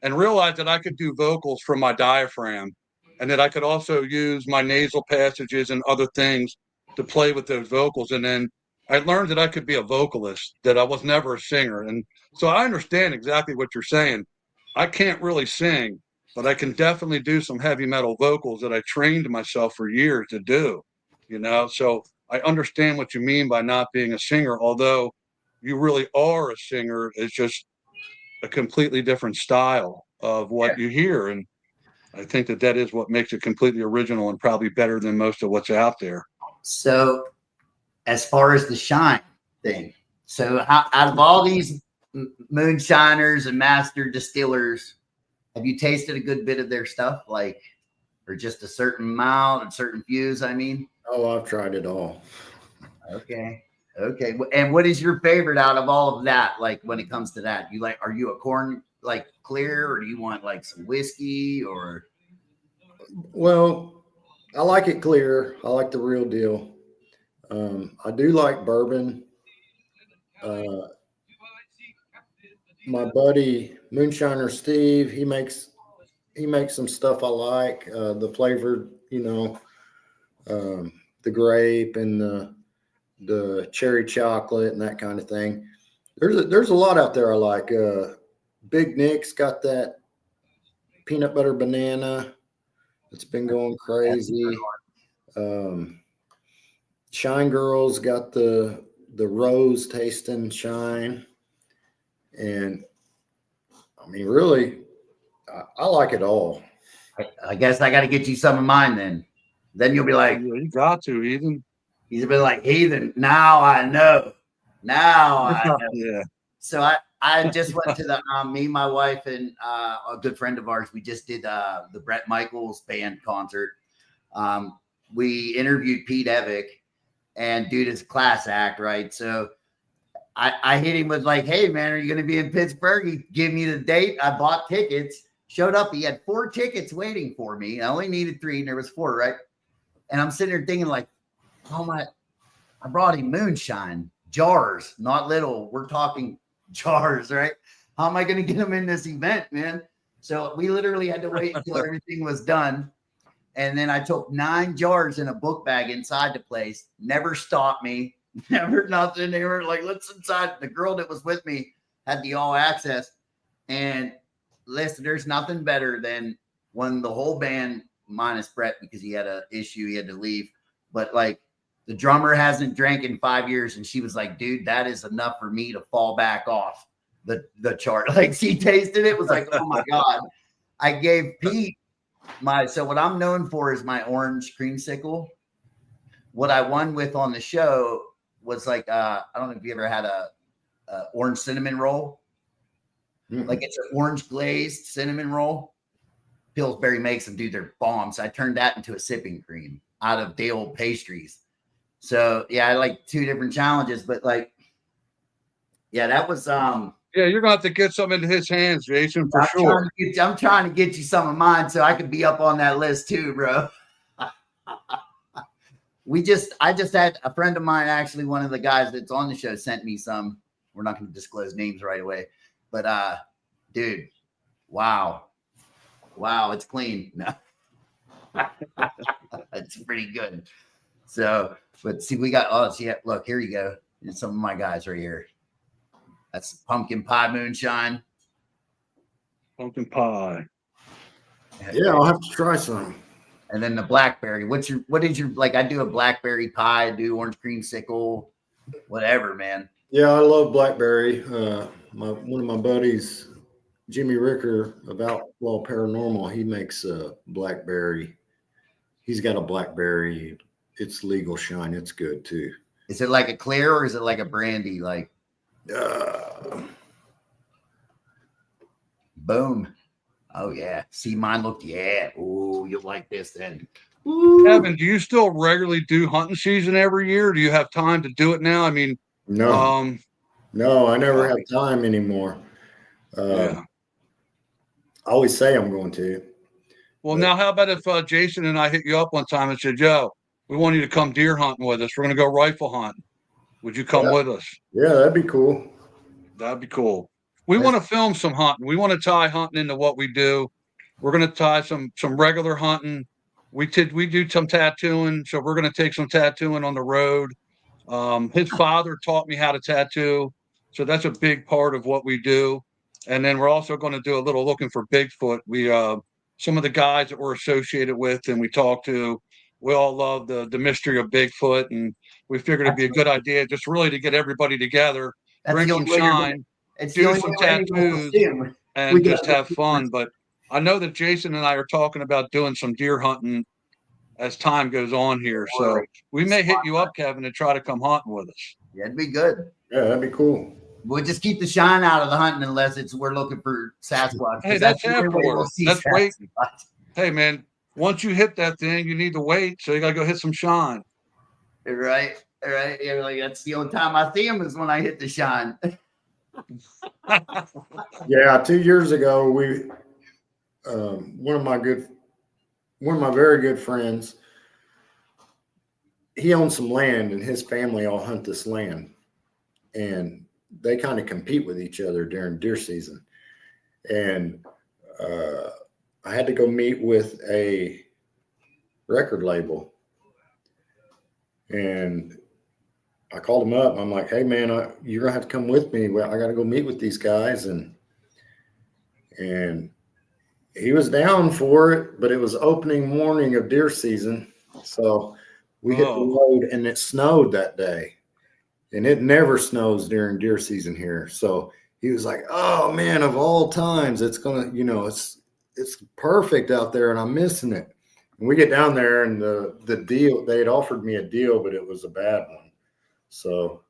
and realized that I could do vocals from my diaphragm, and that I could also use my nasal passages and other things to play with those vocals. And then I learned that I could be a vocalist, that I was never a singer. And so I understand exactly what you're saying. I can't really sing, but I can definitely do some heavy metal vocals that I trained myself for years to do, you know? So I understand what you mean by not being a singer, although you really are a singer. It's just a completely different style of what you hear. And I think that that is what makes it completely original and probably better than most of what's out there. So as far as the shine thing, so how, out of all these moonshiners and master distillers, have you tasted a good bit of their stuff, like, or just a certain amount and certain views? I mean, Oh, I've tried it all. okay. Okay. And what is your favorite out of all of that? Like when it comes to that, you like, are you a corn like clear, or do you want like some whiskey or? Well, I like it clear. I like the real deal. I do like bourbon. Uh, my buddy Moonshiner Steve, he makes some stuff I like. The flavored, the grape and the cherry chocolate and that kind of thing. There's a lot out there I like. Big Nick's got that peanut butter banana. It's been going crazy. Shine Girl's got the rose tasting shine. And I mean, really, I like it all. I guess I got to get you some of mine then. Then you'll be like, You got to, Ethan. he's been like, heathen. Now I know. Now I know. Yeah. So I just went to the me, my wife, and a good friend of ours. We just did the Bret Michaels band concert. We interviewed Pete Evick, and dude is a class act, right? So I hit him with like, hey man, are you going to be in Pittsburgh? He gave me the date. I bought tickets. Showed up. He had 4 tickets waiting for me. I only needed 3, and there was 4, right? And I'm sitting there thinking like, oh my, I brought him moonshine jars, not little. We're talking jars, right? How am I going to get him in this event, man? So we literally had to wait until everything was done. And then I took 9 jars in a book bag inside the place. Never stopped me. Never nothing. They were like, let's inside. The girl that was with me had the all access. And listen, there's nothing better than when the whole band, minus Bret, because he had an issue, he had to leave. But like the drummer hasn't drank in 5 years, and she was like, dude, that is enough for me to fall back off the chart. Like she tasted it, was like, oh my God. I gave Pete so what I'm known for is my orange creamsicle. What I won with on the show was like I don't know if you ever had a orange cinnamon roll. Mm-hmm. Like it's an orange glazed cinnamon roll. Pillsbury makes them, do their bombs. I turned that into a sipping cream out of Dale pastries. So yeah, I like 2 different challenges, but like, yeah, that was yeah, you're gonna have to get some into his hands, Jason, for sure. I'm trying to get you some of mine so I could be up on that list too, bro. I just had a friend of mine, actually, one of the guys that's on the show, sent me some. We're not going to disclose names right away, but dude, wow, it's clean. No. It's pretty good. So, but see, we got look, here you go. Here's some of my guys right here. That's pumpkin pie moonshine. Pumpkin pie. Yeah, I'll have to try some. And then the blackberry. What is your like? I do a blackberry pie, I do orange creamsicle, whatever, man. Yeah, I love blackberry. One of my buddies, Jimmy Ricker of Outlaw Paranormal, he makes blackberry. He's got a blackberry. It's legal shine. It's good too. Is it like a clear, or is it like a brandy? Like, Uh, boom. Oh yeah. See, mine looked, yeah. Oh, you'll like this then. Ooh. Kevin, do you still regularly do hunting season every year? Do you have time to do it now? I mean, No, no, I never uh, have time anymore. yeah. I always say I'm going to. Well, But now how about if Jason and I hit you up one time and said, "Joe, we want you to come deer hunting with us. We're going to go rifle hunting. Would you come yeah, with us?" yeah, that'd be cool. That'd be cool. We That's- want to film some hunting. We want to tie hunting into what we do. We're going to tie some regular hunting. We do some tattooing, so we're going to take some tattooing on the road. His father taught me how to tattoo, so that's a big part of what we do. And then we're also going to do a little looking for Bigfoot. We some of the guys that we're associated with and we talk to, we all love the mystery of Bigfoot, and we figured it'd be a good idea just really to get everybody together, That's drink the some only way you're gonna, shine, it's the do only some way we're able to tattoos, see 'em. We and got just have fun. But I know that Jason and I are talking about doing some deer hunting as time goes on here. So we may hit you up, Kevin, and try to come hunting with us. Yeah, it'd be good. Yeah, that'd be cool. We'll just keep the shine out of the hunting unless we're looking for Sasquatch. Hey, 'Cause that's the only way we'll afterwards. see That's wait. Sasquatch. Hey, man, once you hit that thing, you need to wait. So you got to go hit some shine. Right. Right. Yeah, like that's the only time I see him is when I hit the shine. Yeah, 2 years ago, we one of my very good friends, he owns some land, and his family all hunt this land, and they kind of compete with each other during deer season. And I had to go meet with a record label, and I called him up. I'm like, "Hey, man, you're gonna have to come with me. Well, I got to go meet with these guys," and he was down for it, but it was opening morning of deer season, so we hit the road, and it snowed that day, and it never snows during deer season here. So he was like, "Oh man, of all times, it's gonna, it's perfect out there, and I'm missing it." And we get down there, and the deal, they had offered me a deal, but it was a bad one. So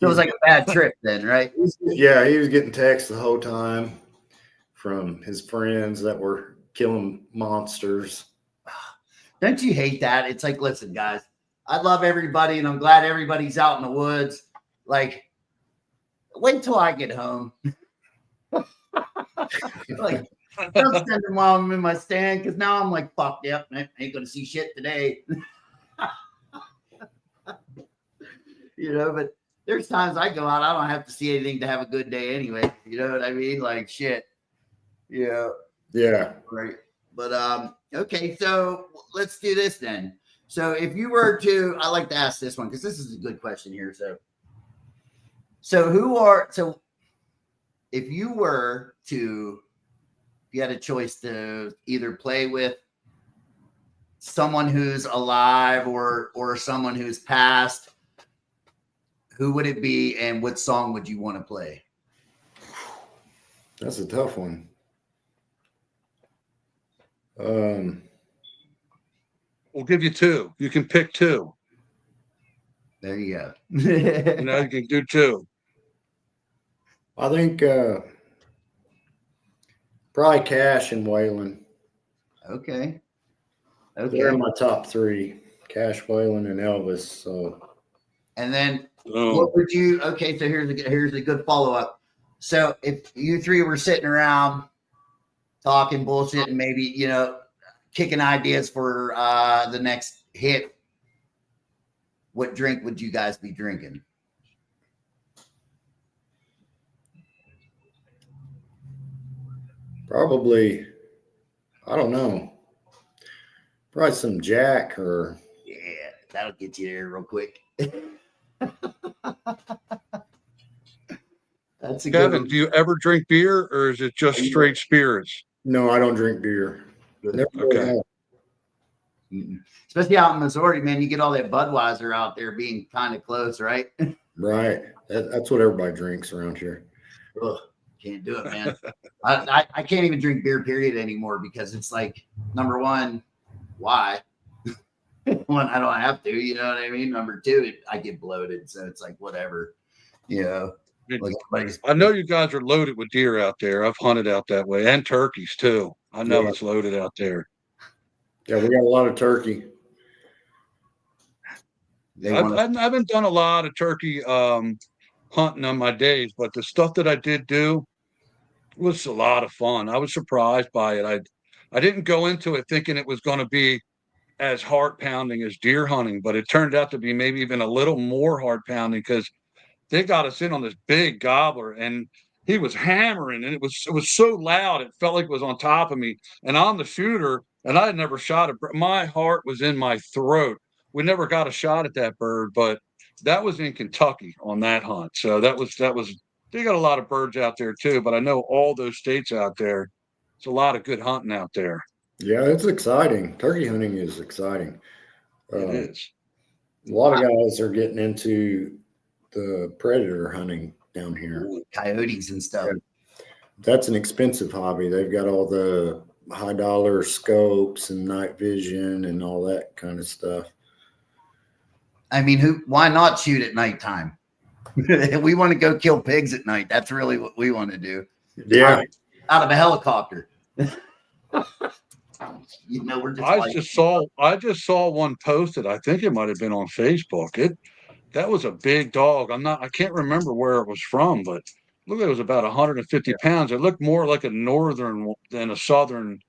So it was like a bad trip then, right? yeah, he was getting texts the whole time from his friends that were killing monsters. Don't you hate that? It's like, listen, guys, I love everybody and I'm glad everybody's out in the woods. Like, wait till I get home. Like, don't spend them while I'm in my stand because now I'm like, fuck, yep, I ain't gonna see shit today. But there's times I go out, I don't have to see anything to have a good day anyway. You know what I mean? Like shit. Yeah. Right. But okay, so let's do this then. So if you were to, I like to ask this one because this is a good question here. So if you had a choice to either play with someone who's alive or someone who's passed, who would it be and what song would you want to play? That's a tough one. We'll give you two. You can pick two. There you go. You can do two. I think probably Cash and Waylon. Okay. They're in my top three: Cash, Waylon, and Elvis. So, and then what would you? Okay, so here's a good follow up. So if you three were sitting around talking bullshit and maybe kicking ideas for the next hit, what drink would you guys be drinking? probably, I don't know, probably some Jack or. Yeah, that'll get you there real quick. That's a Kevin, good do you ever drink beer or is it just straight spirits? No, I don't drink beer. Never Okay. Especially out in Missouri, man, you get all that Budweiser out there being kind of close, right? Right. That's what everybody drinks around here. Ugh, can't do it, man. I can't even drink beer, period, anymore because it's like, number one, why? One, I don't have to, you know what I mean? Number two, I get bloated, so it's like whatever, Like everybody's, I know you guys are loaded with deer out there. I've hunted out that way, and turkeys too. I know it's loaded out there. Yeah, we got a lot of turkey. they I want to. haven't done a lot of turkey hunting on my days, but the stuff that I did do was a lot of fun. I was surprised by it. I didn't go into it thinking it was going to be as heart pounding as deer hunting, but it turned out to be maybe even a little more heart pounding because they got us in on this big gobbler and he was hammering and it was so loud it felt like it was on top of me. And I'm the shooter and I had never shot it. My heart was in my throat. We never got a shot at that bird, but that was in Kentucky on that hunt. So that was they got a lot of birds out there too, but I know all those states out there. It's a lot of good hunting out there. Yeah, it's exciting. Turkey hunting is exciting. It is. A lot of guys are getting into the predator hunting down here. Coyotes and stuff. Yeah. That's an expensive hobby. They've got all the high dollar scopes and night vision and all that kind of stuff. I mean, why not shoot at nighttime? We want to go kill pigs at night. That's really what we want to do. Yeah. Out of a helicopter. We're just I just saw one posted. I think it might have been on Facebook. That was a big dog. I can't remember where it was from, but look, it was about 150 pounds. It looked more like a northern than a southern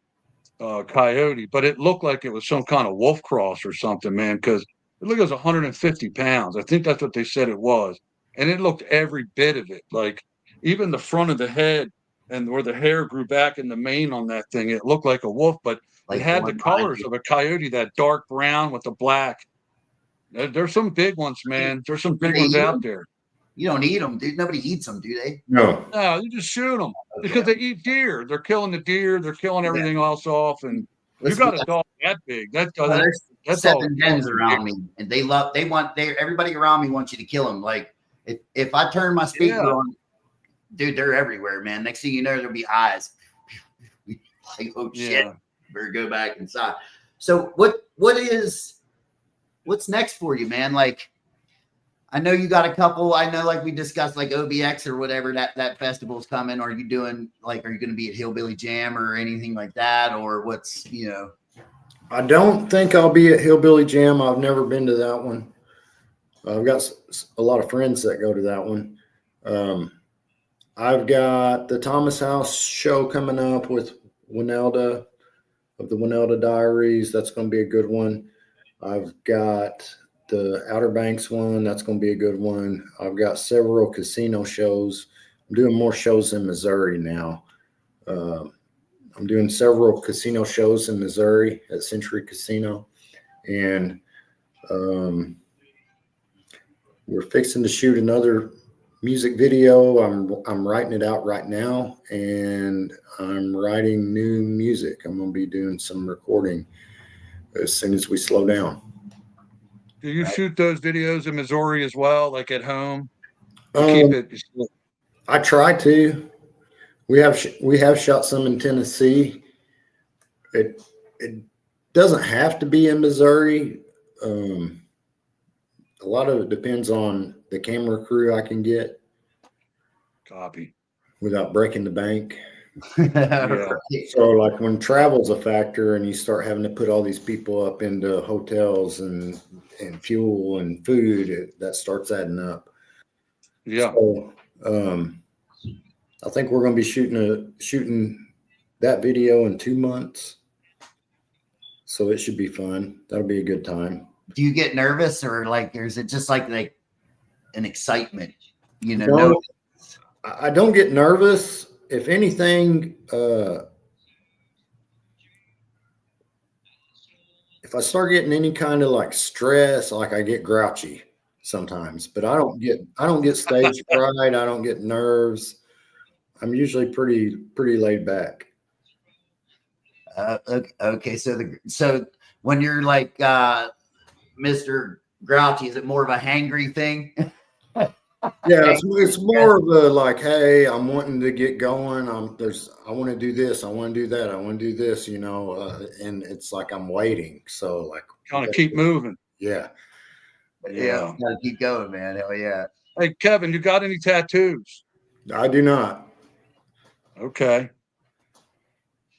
coyote, but it looked like it was some kind of wolf cross or something, man, because it looked like it was 150 pounds. I think that's what they said it was. And it looked every bit of it, like even the front of the head and where the hair grew back in the mane on that thing, it looked like a wolf, but it had the colors of a coyote, that dark brown with the black. There's some big ones, man. There's some big ones out there. You don't eat them, dude. Nobody eats them, do they? No. No, you just shoot them because they eat deer. They're killing the deer. They're killing everything else off. And you got a dog that big. That's 7 dens around me, and everybody around me wants you to kill them. Like if I turn my speaker on, dude, they're everywhere, man. Next thing you know, there'll be eyes. Like, oh shit, better go back inside. So what's next for you, man? Like, I know you got a couple. I know, like we discussed, like OBX or whatever that festival's coming. Are you doing are you going to be at Hillbilly Jam or anything like that, or what's I don't think I'll be at Hillbilly Jam. I've never been to that one. I've got a lot of friends that go to that one. I've got the Thomas House show coming up with Winelda of the Winelda Diaries. That's going to be a good one. I've got the Outer Banks one. That's going to be a good one. I've got several casino shows. I'm doing more shows in Missouri now. I'm doing several casino shows in Missouri at Century Casino. And we're fixing to shoot another music video. I'm writing it out right now, and I'm writing new music. I'm going to be doing some recording as soon as we slow down. Do you shoot those videos in Missouri as well, like at home? Keep it. I try to. We have shot some in Tennessee. It doesn't have to be in Missouri. A lot of it depends on the camera crew I can get. Copy. Without breaking the bank. Yeah. So like when travel's a factor and you start having to put all these people up into hotels and fuel and food, that starts adding up. Yeah. So, I think we're going to be shooting that video in 2 months. So it should be fun. That'll be a good time. Do you get nervous or is it just like an excitement? No, I don't get nervous. If anything, if I start getting any kind of stress, I get grouchy sometimes, but I don't get stage fright. I don't get nerves. I'm usually pretty laid back. Okay. So when you're Mr. Grouchy, is it more of a hangry thing? Yeah, it's more of a hey, I'm wanting to get going. I want to do this. I want to do that. I want to do this, and it's I'm waiting. So kind of keep moving. Yeah. Yeah. Gotta keep going, man. Hell yeah. Hey, Kevin, you got any tattoos? I do not. Okay.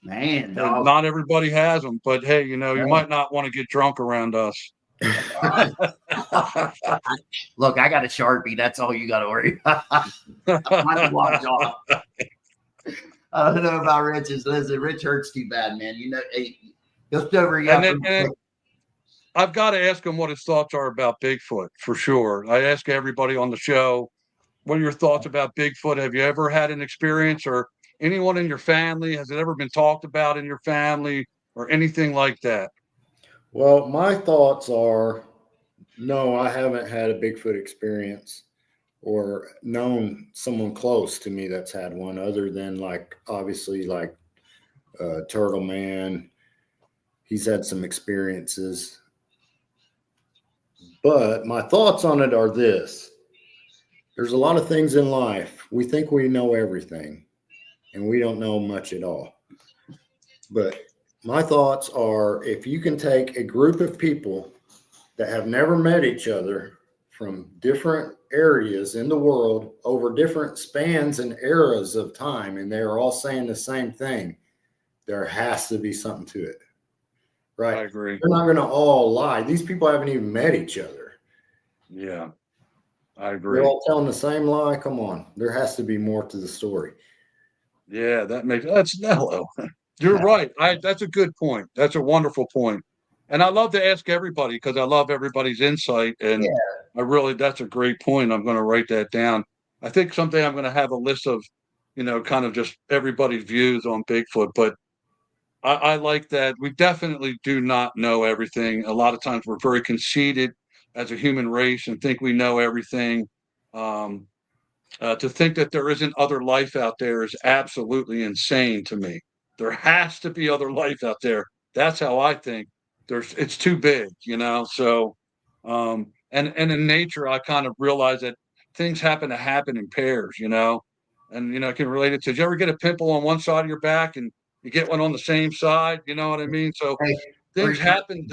Man, And dog. not everybody has them, but hey, you Yeah. might not want to get drunk around us. Look, I got a Sharpie. That's all you got to worry about. Mine will wash off. I don't know about Rich's. Listen, Rich hurts too bad, man. He'll sober you up. And I've got to ask him what his thoughts are about Bigfoot for sure. I ask everybody on the show, what are your thoughts about Bigfoot? Have you ever had an experience, or anyone in your family? Has it ever been talked about in your family or anything like that? Well, my thoughts are no, I haven't had a Bigfoot experience or known someone close to me that's had one, other than like obviously like Turtle Man. He's had some experiences. But my thoughts on it are this: there's a lot of things in life. We think we know everything, and we don't know much at all. But my thoughts are, if you can take a group of people that have never met each other from different areas in the world over different spans and eras of time, and they're all saying the same thing, there has to be something to it. Right? I agree. They're not going to all lie. These people haven't even met each other. Yeah, I agree. They're all telling the same lie. Come on. There has to be more to the story. Yeah, that's Nello. You're right. That's a good point. That's a wonderful point. And I love to ask everybody because I love everybody's insight. And that's a great point. I'm going to write that down. I think someday I'm going to have a list of, kind of just everybody's views on Bigfoot. But I like that. We definitely do not know everything. A lot of times we're very conceited as a human race and think we know everything. Um, to think that there isn't other life out there is absolutely insane to me. There has to be other life out there. That's how I think. It's too big, So, and in nature, I kind of realize that things happen in pairs, and I can relate it to. Did you ever get a pimple on one side of your back and you get one on the same side? You know what I mean? So things happen.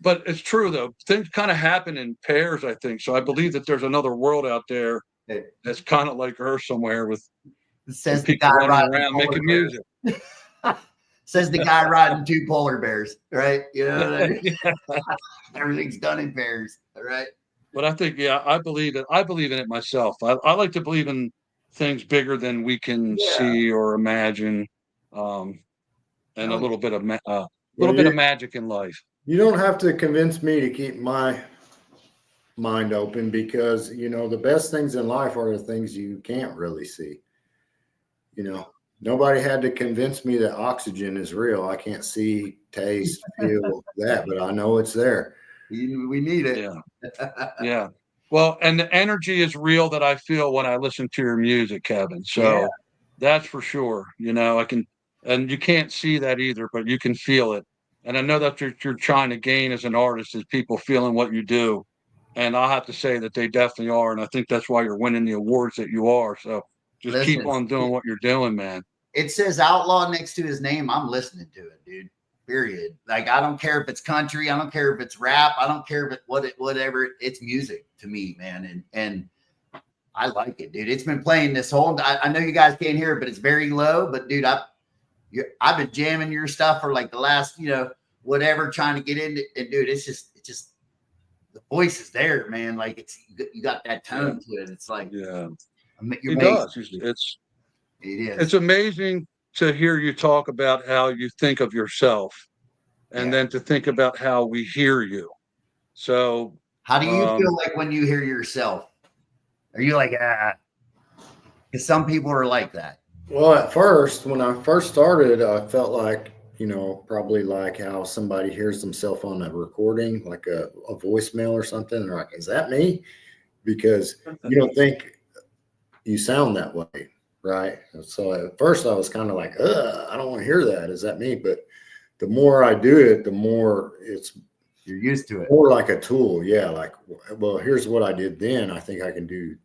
But it's true though. Things kind of happen in pairs, I think. So I believe that there's another world out there that's kind of like Earth somewhere with says the people guy running riding around making music. Says the guy riding 2 polar bears, right? You know what I mean? Everything's done in pairs, right? But I think, I believe it. I believe in it myself. I like to believe in things bigger than we can see or imagine, and a little bit of magic in life. You don't have to convince me to keep my mind open, because the best things in life are the things you can't really see. Nobody had to convince me that oxygen is real. I can't see, taste, feel that, but I know it's there. We need it. Yeah. Well, and the energy is real that I feel when I listen to your music, Kevin. So that's for sure. I can, and you can't see that either, but you can feel it. And I know that you're trying to gain as an artist is people feeling what you do. And I'll have to say that they definitely are. And I think that's why you're winning the awards that you are. So just keep on doing what you're doing, man. It says outlaw next to his name. I'm listening to it, dude. Period. Like, I don't care if it's country. I don't care if it's rap. I don't care if whatever. It's music to me, man. And I like it, dude. It's been playing this whole, I know you guys can't hear it, but it's very low. But dude, I've been jamming your stuff for like the last, whatever, trying to get into it. Dude, it's just the voice is there, man. Like, you got that tone to it. It's like, It does. It's amazing to hear you talk about how you think of yourself, and then to think about how we hear you. So how do you feel like when you hear yourself? Are you like, because some people are like that. Well, at first, when I first started, I felt like, probably like how somebody hears themselves on a recording, like a voicemail or something. They're like, is that me? Because you don't think you sound that way, right? So at first I was kind of like, I don't want to hear that. Is that me? But the more I do it, the more you're used to it. More like a tool. Yeah. Like, well, here's what I did then. I think I can do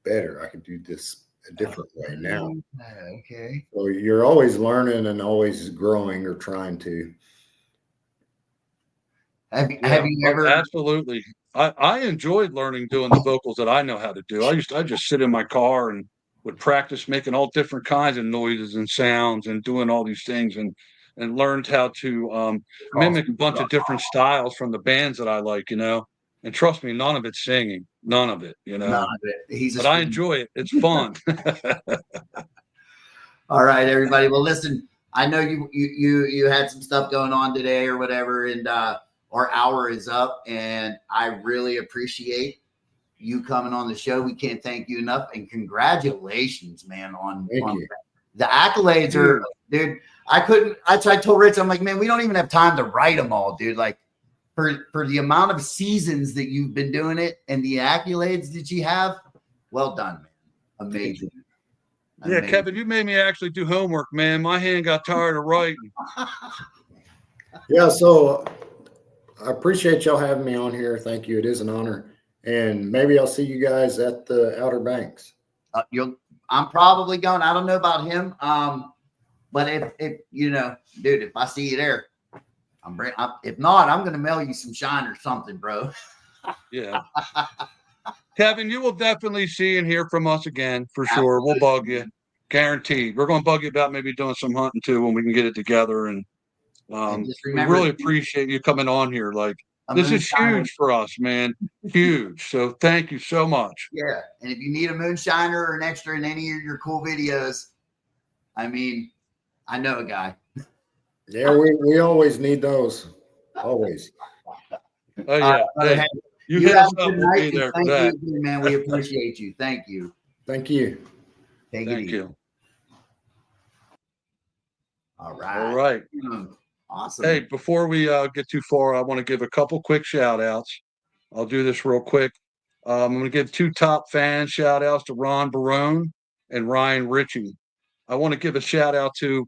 better. I can do this a different way now. Okay. So you're always learning and always growing or trying to. Have you ever? Absolutely. I enjoyed learning doing the vocals that I know how to do. I just sit in my car and would practice making all different kinds of noises and sounds and doing all these things and learned how to mimic a bunch of different styles from the bands that I like, you know. And trust me, none of it's singing, none of it, you None know. of it. He's a But I scream. enjoy it. It's fun. All right, everybody. Well, listen, I know you had some stuff going on today or whatever, and our hour is up, and I really appreciate you coming on the show. We can't thank you enough, and congratulations, man, on you. the accolades are, dude. I told Rich, I'm like, man, we don't even have time to write them all, dude. Like for the amount of seasons that you've been doing it and the accolades that you have, well done, man. Amazing. Yeah, Kevin, you made me actually do homework, man. My hand got tired of writing. Yeah, so I appreciate y'all having me on here. Thank you. It is an honor. And maybe I'll see you guys at the Outer Banks. I'm probably going. I don't know about him. But if you know, dude, if I see you there, if not, I'm gonna mail you some shine or something, bro. Yeah. Kevin, you will definitely see and hear from us again for sure. We'll bug you, guaranteed. We're going to bug you about maybe doing some hunting too when we can get it together. And just we remember, really appreciate you coming on here. Like this is huge for us, man. Huge. So thank you so much. Yeah, and if you need a moonshiner or an extra in any of your cool videos, I mean, I know a guy. Yeah, we always need those. Always. Oh yeah. Hey, you hit us up. We'll be there for that. Thank you, man. We appreciate you. Thank you. Thank you. Thank you. All right. All right. Awesome. Hey, before we get too far, I want to give a couple quick shout outs. I'll do this real quick. I'm going to give 2 top fan shout outs to Ron Barone and Ryan Ritchie. I want to give a shout out to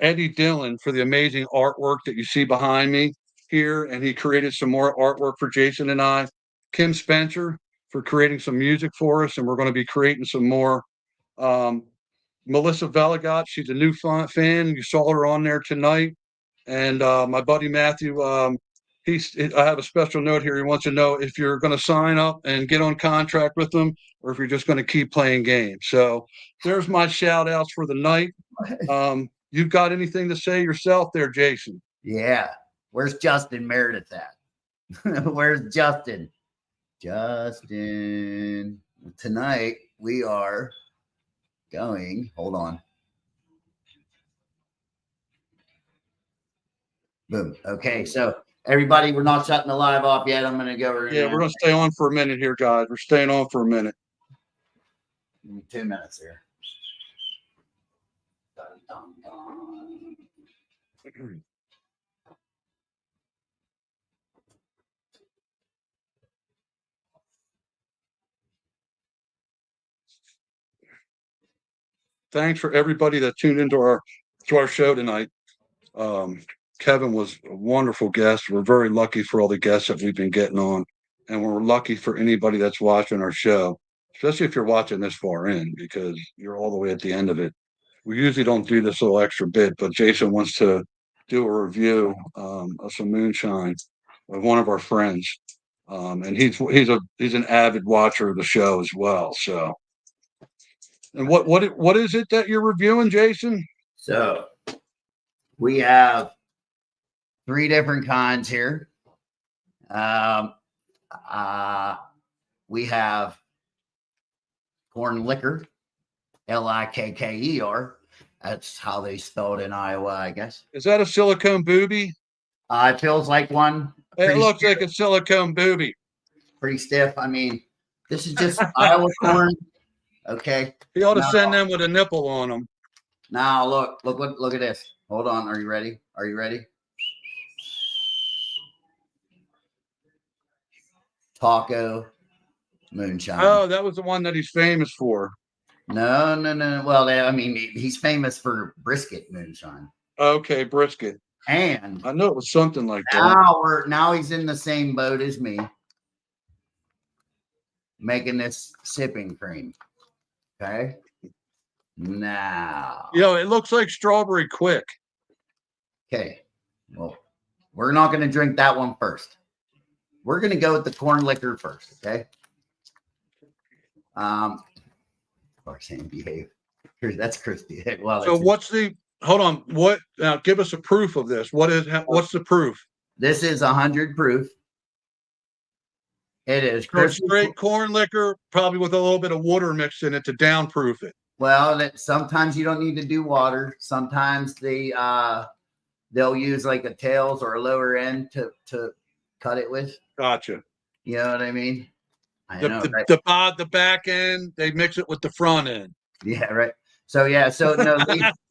Eddie Dillon for the amazing artwork that you see behind me here. And he created some more artwork for Jason and I. Kim Spencer for creating some music for us. And we're going to be creating some more. Melissa Velagot, she's a new fan. You saw her on there tonight. And my buddy Matthew, I have a special note here. He wants to know if you're going to sign up and get on contract with them or if you're just going to keep playing games. So there's my shout outs for the night. You've got anything to say yourself there, Jason? Yeah. Where's Justin Meredith at? Where's Justin? Justin. Tonight we are going. Hold on. Boom. Okay, so everybody, we're not shutting the live off yet. I'm going to go. Yeah, we're going to stay on for a minute here, guys. We're staying on for a minute. 2 minutes here. Thanks for everybody that tuned into our show tonight. Kevin was a wonderful guest. We're very lucky for all the guests that we've been getting on, and we're lucky for anybody that's watching our show, especially if you're watching this far in, because you're all the way at the end of it. We usually don't do this little extra bit, but Jason wants to do a review of some moonshine with one of our friends, and he's an avid watcher of the show as well. So, and what is it that you're reviewing, Jason? So we have 3 different kinds here. We have corn liquor, Likker. That's how they spell it in Iowa, I guess. Is that a silicone booby? It feels like one. It looks like a silicone booby. Pretty stiff. I mean, this is just Iowa corn. Okay. He ought to send them with a nipple on them. Now look at this. Hold on. Are you ready? Are you ready? Taco moonshine. Oh, that was the one that he's famous for. No. Well, I mean, he's famous for brisket moonshine. Okay, brisket. And I know it was something like that. Now he's in the same boat as me, making this sipping cream. Okay. Now. It looks like strawberry quick. Okay. Well, we're not going to drink that one first. we're gonna go with the corn liquor first, okay? Or saying behave. That's Christy. Well, So what's the? Hold on. What? Now, give us a proof of this. What's the proof? this is 100 proof. It is So straight corn liquor, probably with a little bit of water mixed in it to downproof it. Well, that sometimes you don't need to do water. Sometimes they'll use like a tails or a lower end to cut it with. Gotcha. You know what I mean? I know, right? The back end, they mix it with the front end. Yeah, right. So yeah, so no,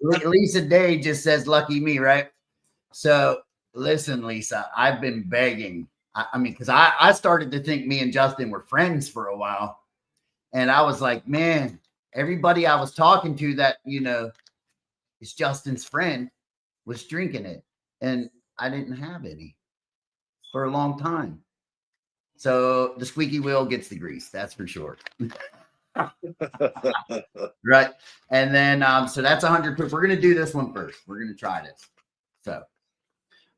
Lisa Day just says lucky me, right? So listen, Lisa, I've been begging. I mean, because I started to think me and Justin were friends for a while. And I was like, man, everybody I was talking to that, you know, is Justin's friend was drinking it. And I didn't have any for a long time. So the squeaky wheel gets the grease, that's for sure. Right. And then so that's 100 proof. We're gonna do this one first. We're gonna try this. So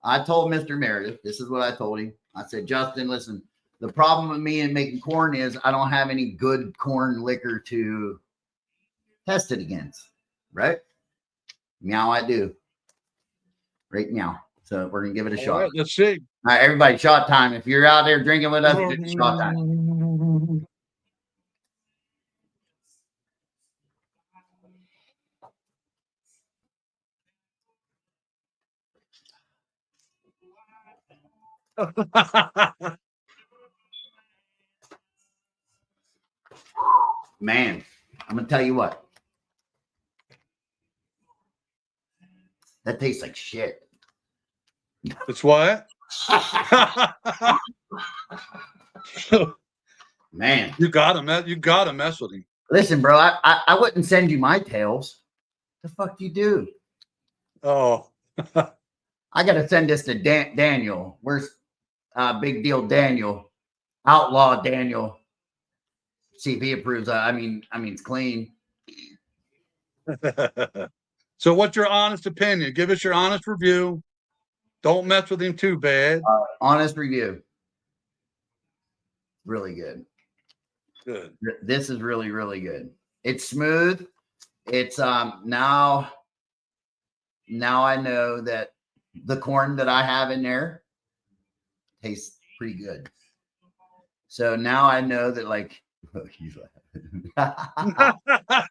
I told Mr. Meredith, this is what I told him. I said, Justin, listen, the problem with me in making corn is I don't have any good corn liquor to test it against. Right? Meow, I do. Right, meow. So we're gonna give it a shot. Right, let's see. All right, everybody, shot time. If you're out there drinking with us, it's shot time. Man, I'm gonna tell you what. That tastes like shit. It's what? Man, You gotta mess with him. listen, bro. I wouldn't send you my tails. The fuck you do? Oh. I gotta send this to Daniel. Where's big deal Daniel? Outlaw Daniel. See if he approves. I mean, it's clean. So what's your honest opinion? Give us your honest review. Don't mess with him too bad. Honest review. Really good. Good. This is really, really good. It's smooth. It's now I know that the corn that I have in there tastes pretty good. So now I know that, like,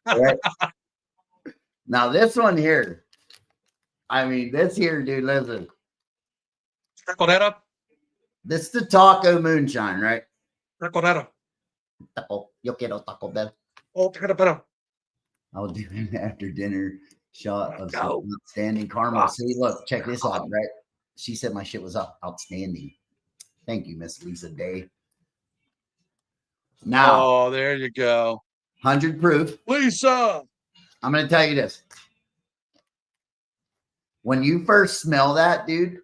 right? Now this one here, I mean, this here, dude, listen. Sprinkle that up. This is the taco moonshine, right? Sprinkle that up. Taco, yo quiero Taco Bell. Oh, take it up. I'll do an after dinner shot of Go. some outstanding caramel. See, look, check this out, right? She said my shit was outstanding. Thank you, Miss Lisa Day. Now, Oh, there you go. 100 proof. Lisa. I'm going to tell you this. When you first smell that, dude,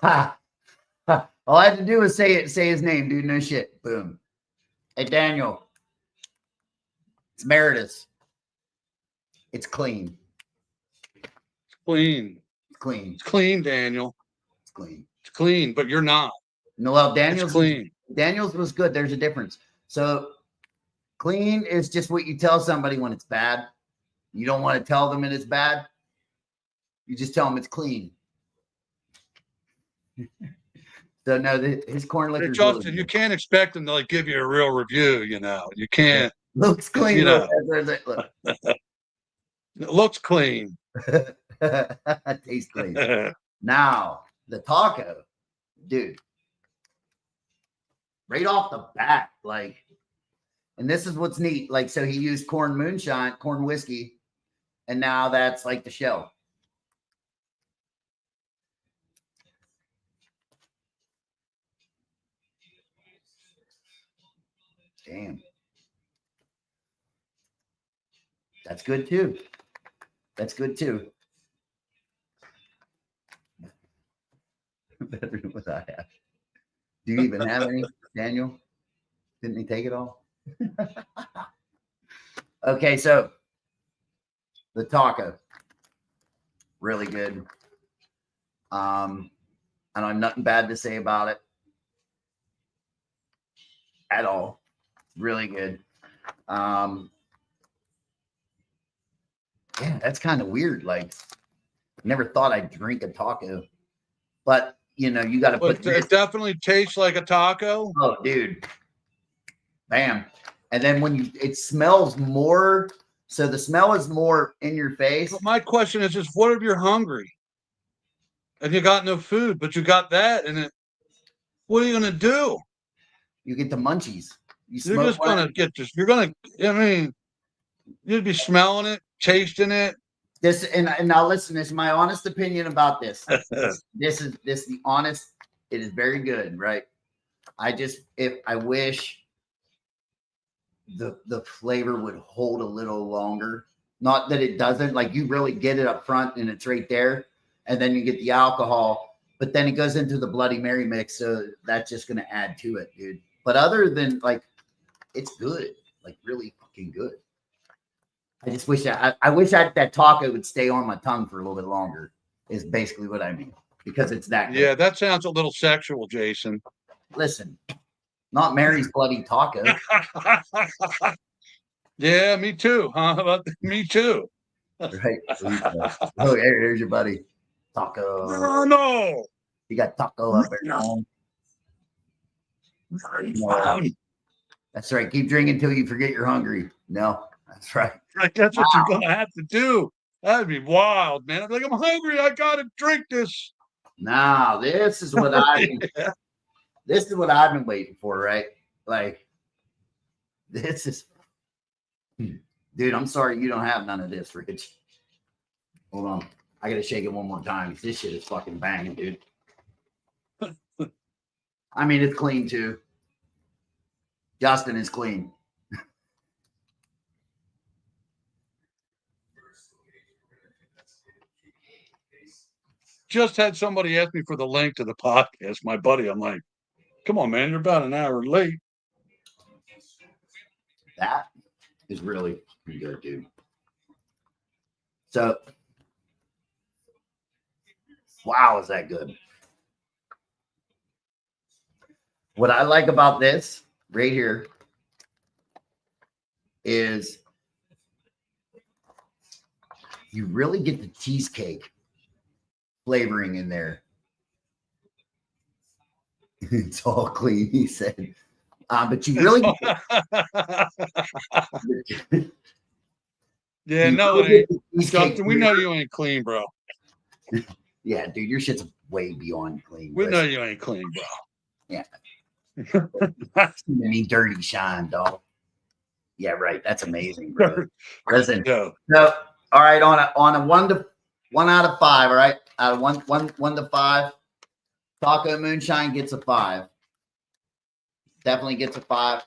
all I had to do was say his name, dude. No shit. Boom. Hey, Daniel. It's Meredith. It's clean. It's clean. It's clean. It's clean, Daniel. It's clean. It's clean, but you're not. No, well, It's clean. Daniel's was good. There's a difference. So clean is just what you tell somebody when it's bad. You don't want to tell them it's bad. You just tell them it's clean. So no, his corn liquor. Hey, Justin, you can't expect them to like give you a real review. You know, you can't. Looks clean. You know. Look. It looks clean. Tastes clean. Now the taco, dude. Right off the bat, like, and this is what's neat. Like, so he used corn moonshine, corn whiskey, and now that's like the shell. Damn. That's good too. That's good too. Better than what I have. Do you even have any, Daniel? Didn't he take it all? Okay, so the taco, really good. I I don't have nothing bad to say about it at all. Really good. Yeah, that's kind of weird. Like, never thought I'd drink a taco, but you know, you got to put. It definitely tastes like a taco. Oh, dude, bam! And then when it smells more. So the smell is more in your face. But my question is just, what if you're hungry and you got no food, but you got that, and what are you gonna do? You get the munchies. You're just gonna get this. You're gonna. I mean, you'd be smelling it, tasting it. This and now listen. This is my honest opinion about this. This is the honest. It is very good, right? I wish the flavor would hold a little longer. Not that it doesn't. Like, you really get it up front and it's right there, and then you get the alcohol, but then it goes into the Bloody Mary mix, so that's just gonna add to it, dude. But other than, like, it's good, like really fucking good. I just wish I wish that taco would stay on my tongue for a little bit longer. Is basically what I mean, because it's that good. Yeah, that sounds a little sexual, Jason. Listen, not Mary's bloody taco. Yeah, me too. Huh? Me too. Right. Oh, here's your buddy. Taco. No. You got taco up there. No. That's right. Keep drinking until you forget you're hungry. No, that's right. Like, that's what you're gonna have to do. That'd be wild, man. I'm like, I'm hungry. I gotta drink this. Now, this is what this is what I've been waiting for, right? Like, this is, dude. I'm sorry you don't have none of this, Rich. Hold on, I gotta shake it one more time. This shit is fucking banging, dude. I mean, it's clean too. Justin is clean. Just had somebody ask me for the link to the podcast, my buddy. I'm like, come on, man, you're about an hour late. That is really good, dude. So, wow, is that good? What I like about this right here is you really get the cheesecake flavoring in there. It's all clean, he said. But you really yeah, no, it ain't. Justin, we know you ain't clean, bro. Yeah, dude, your shit's way beyond clean. We know you ain't clean, bro. Yeah. Any dirty shine, dog. Yeah, right. That's amazing, bro. Listen. No. So, all right, on a 1 out of 5, all right? Out of one to 5, Taco Moonshine gets a 5. Definitely gets a 5.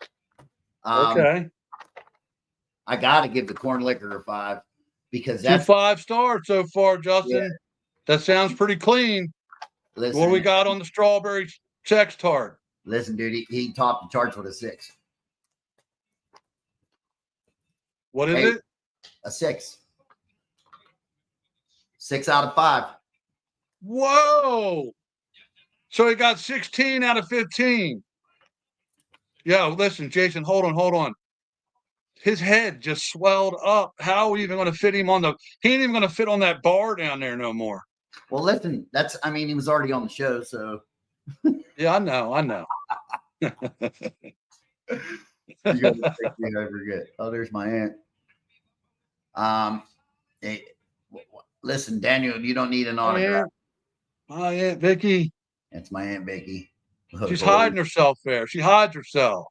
Okay. I gotta give the corn liquor a 5 because that's 2 5-stars so far, Justin. Yeah. That sounds pretty clean. Listen, What do we got on the strawberry sex tart? Listen, dude, he topped the charts with a 6. What is it? A 6. 6 out of 5. Whoa. So he got 16 out of 15. Yeah, listen, Jason, hold on. His head just swelled up. How are we even going to fit him on he ain't even going to fit on that bar down there no more. Well, listen, he was already on the show, so. Yeah, I know. You're gonna make me forget. Oh, there's my aunt. Hey, listen, Daniel, you don't need an autograph. My Aunt Vicky. That's my Aunt Vicky. She's hiding herself there. She hides herself.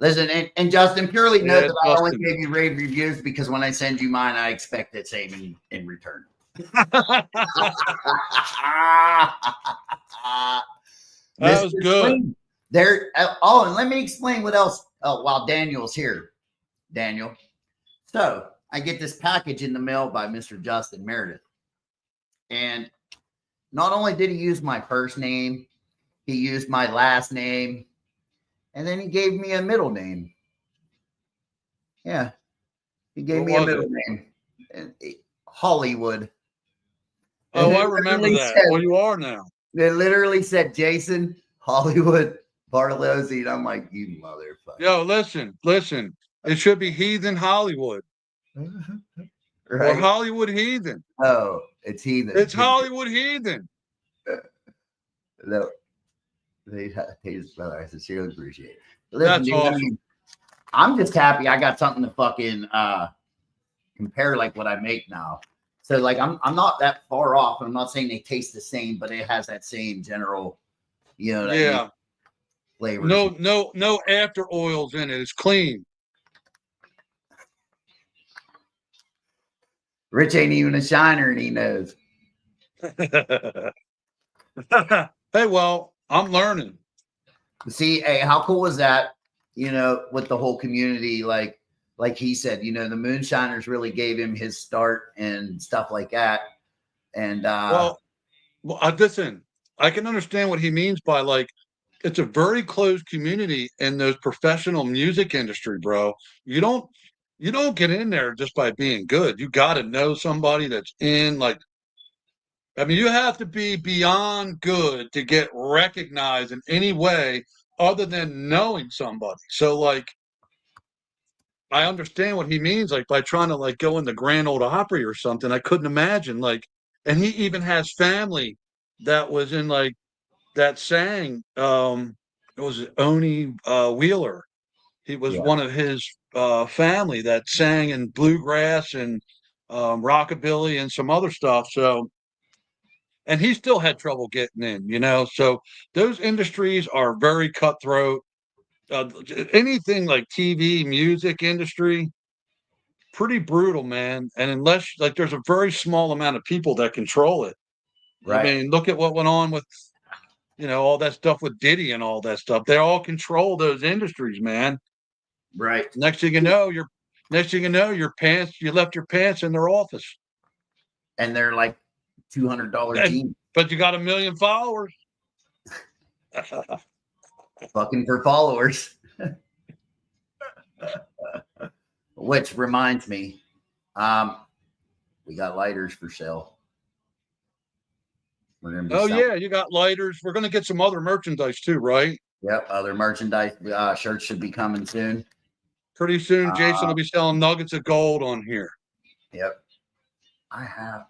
Listen, and Justin, purely note that I Justin. only gave you rave reviews because when I send you mine, I expect the same in return. That was good. There. Oh, and let me explain what else. Oh, while Daniel's here, Daniel. So I get this package in the mail by Mr. Justin Meredith, and not only did he use my first name, he used my last name, and then he gave me a middle name. Yeah, he gave me a middle name, Hollywood. Oh, I remember that. Well, you are now. They literally said Jason Hollywood Bartolozzi, and I'm like, you motherfucker. Yo, listen. It should be Heathen Hollywood or Right? Hollywood Heathen. Oh, it's heathen. It's Hollywood Heathen. No, they just, brother, I sincerely appreciate it. Listen, That's dude, awesome. I mean, I'm just happy I got something to fucking compare like what I make now. So like I'm not that far off. I'm not saying they taste the same, but it has that same general, you know, what I mean, flavors. No after oils in it. It's clean. Rich ain't even a shiner, and he knows. Hey, well, I'm learning. See, hey, how cool was that? You know, with the whole community, like he said, you know, the Moonshiners really gave him his start and stuff like that. And Well, listen, I can understand what he means by like it's a very closed community in those professional music industry, bro. You don't get in there just by being good. You got to know somebody that's in like I mean, you have to be beyond good to get recognized in any way other than knowing somebody. So like I understand what he means like by trying to like go in the Grand Ole Opry or something. I couldn't imagine like and he even has family that was in like that sang it was Oni Wheeler. He was yeah, one of his family that sang in bluegrass and rockabilly and some other stuff. So and he still had trouble getting in, you know. So those industries are very cutthroat. Anything like TV, music industry, pretty brutal, man. And unless like there's a very small amount of people that control it. I right. mean, look at what went on with you know all that stuff with Diddy and all that stuff. They all control those industries, man. Right. Next thing you know, your pants you left your pants in their office. And they're like $200 And, jeans. but you got 1 million followers. Fucking for followers. Which reminds me, we got lighters for sale. We're gonna be Oh selling. yeah, you got lighters. We're gonna get some other merchandise too, right? Yep, other merchandise shirts should be coming soon. Pretty soon, Jason will be selling nuggets of gold on here. Yep. I have.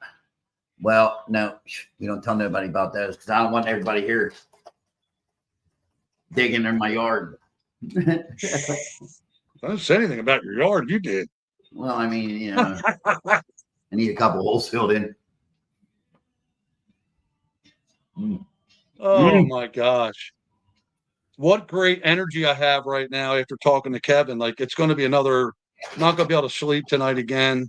Well, no, we don't tell nobody about those because I don't want everybody here digging in my yard. I didn't say anything about your yard. You did. Well, I mean, you know, I need a couple holes filled in. Oh my gosh. What great energy I have right now after talking to Kevin. Like it's going to be another, not going to be able to sleep tonight again.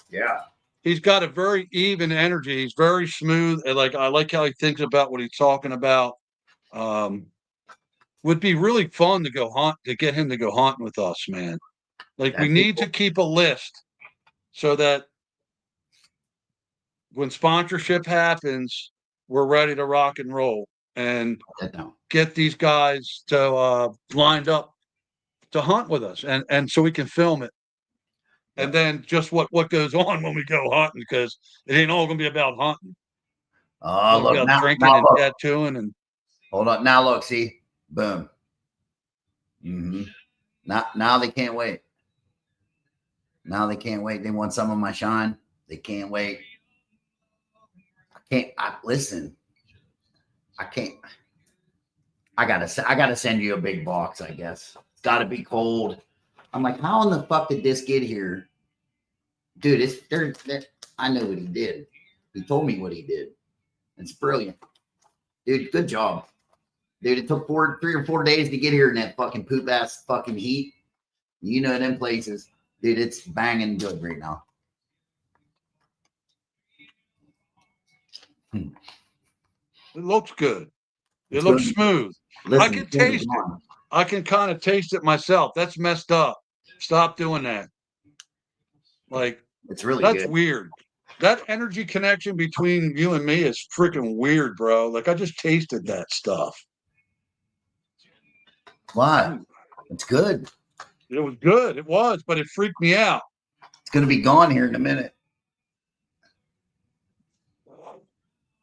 Yeah. He's got a very even energy. He's very smooth. And like, I like how he thinks about what he's talking about. Would be really fun to go hunt, to get him to go hunting with us, man. Like we need to keep a list so that when sponsorship happens, we're ready to rock and roll and get these guys to lined up to hunt with us and so we can film it. And then just what goes on when we go hunting, because it ain't all gonna be about hunting. Oh, look, about now, drinking and tattooing and hold on. Now look, see, boom. Now they can't wait. Now they can't wait. They want some of my shine. They can't wait. Listen. I can't. I gotta send you a big box. I guess it's got to be cold. I'm like, how in the fuck did this get here, dude? I know what he did. He told me what he did. It's brilliant, dude. Good job, dude. It took 3 or 4 days to get here in that fucking poop ass fucking heat. You know them places, dude. It's banging good right now. it looks good. It looks smooth. Listen, I can taste it. I can kind of taste it myself. That's messed up. Stop doing that. Like it's really that's good. Weird. That energy connection between you and me is freaking weird, bro. Like I just tasted that stuff. Why? It's good. It was good. It was, but it freaked me out. It's gonna be gone here in a minute.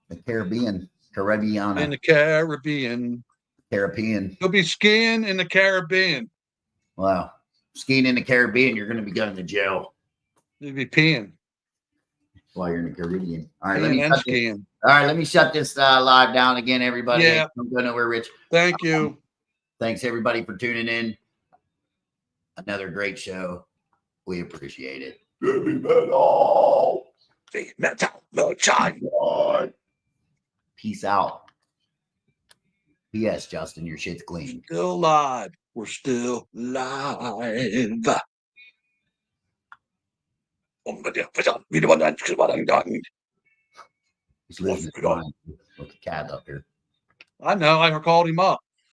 The Caribbean. Caribbean. In the Caribbean. Caribbean. You'll be skiing in the Caribbean. Wow. Skiing in the Caribbean, you're going to be going to jail You'll be peeing. while you're in the Caribbean. All right, Peeing and skiing. All right, let me shut this live down again, everybody. Yeah. Don't go nowhere, Rich. Thank you. Thanks, everybody, for tuning in. Another great show. We appreciate it. Heavy metal. Heavy metal. Moonshine. Peace out. P.S. Justin, your shit's clean. Still live. We're still live. He's losing his mind with the cat up here. I know. I called him up.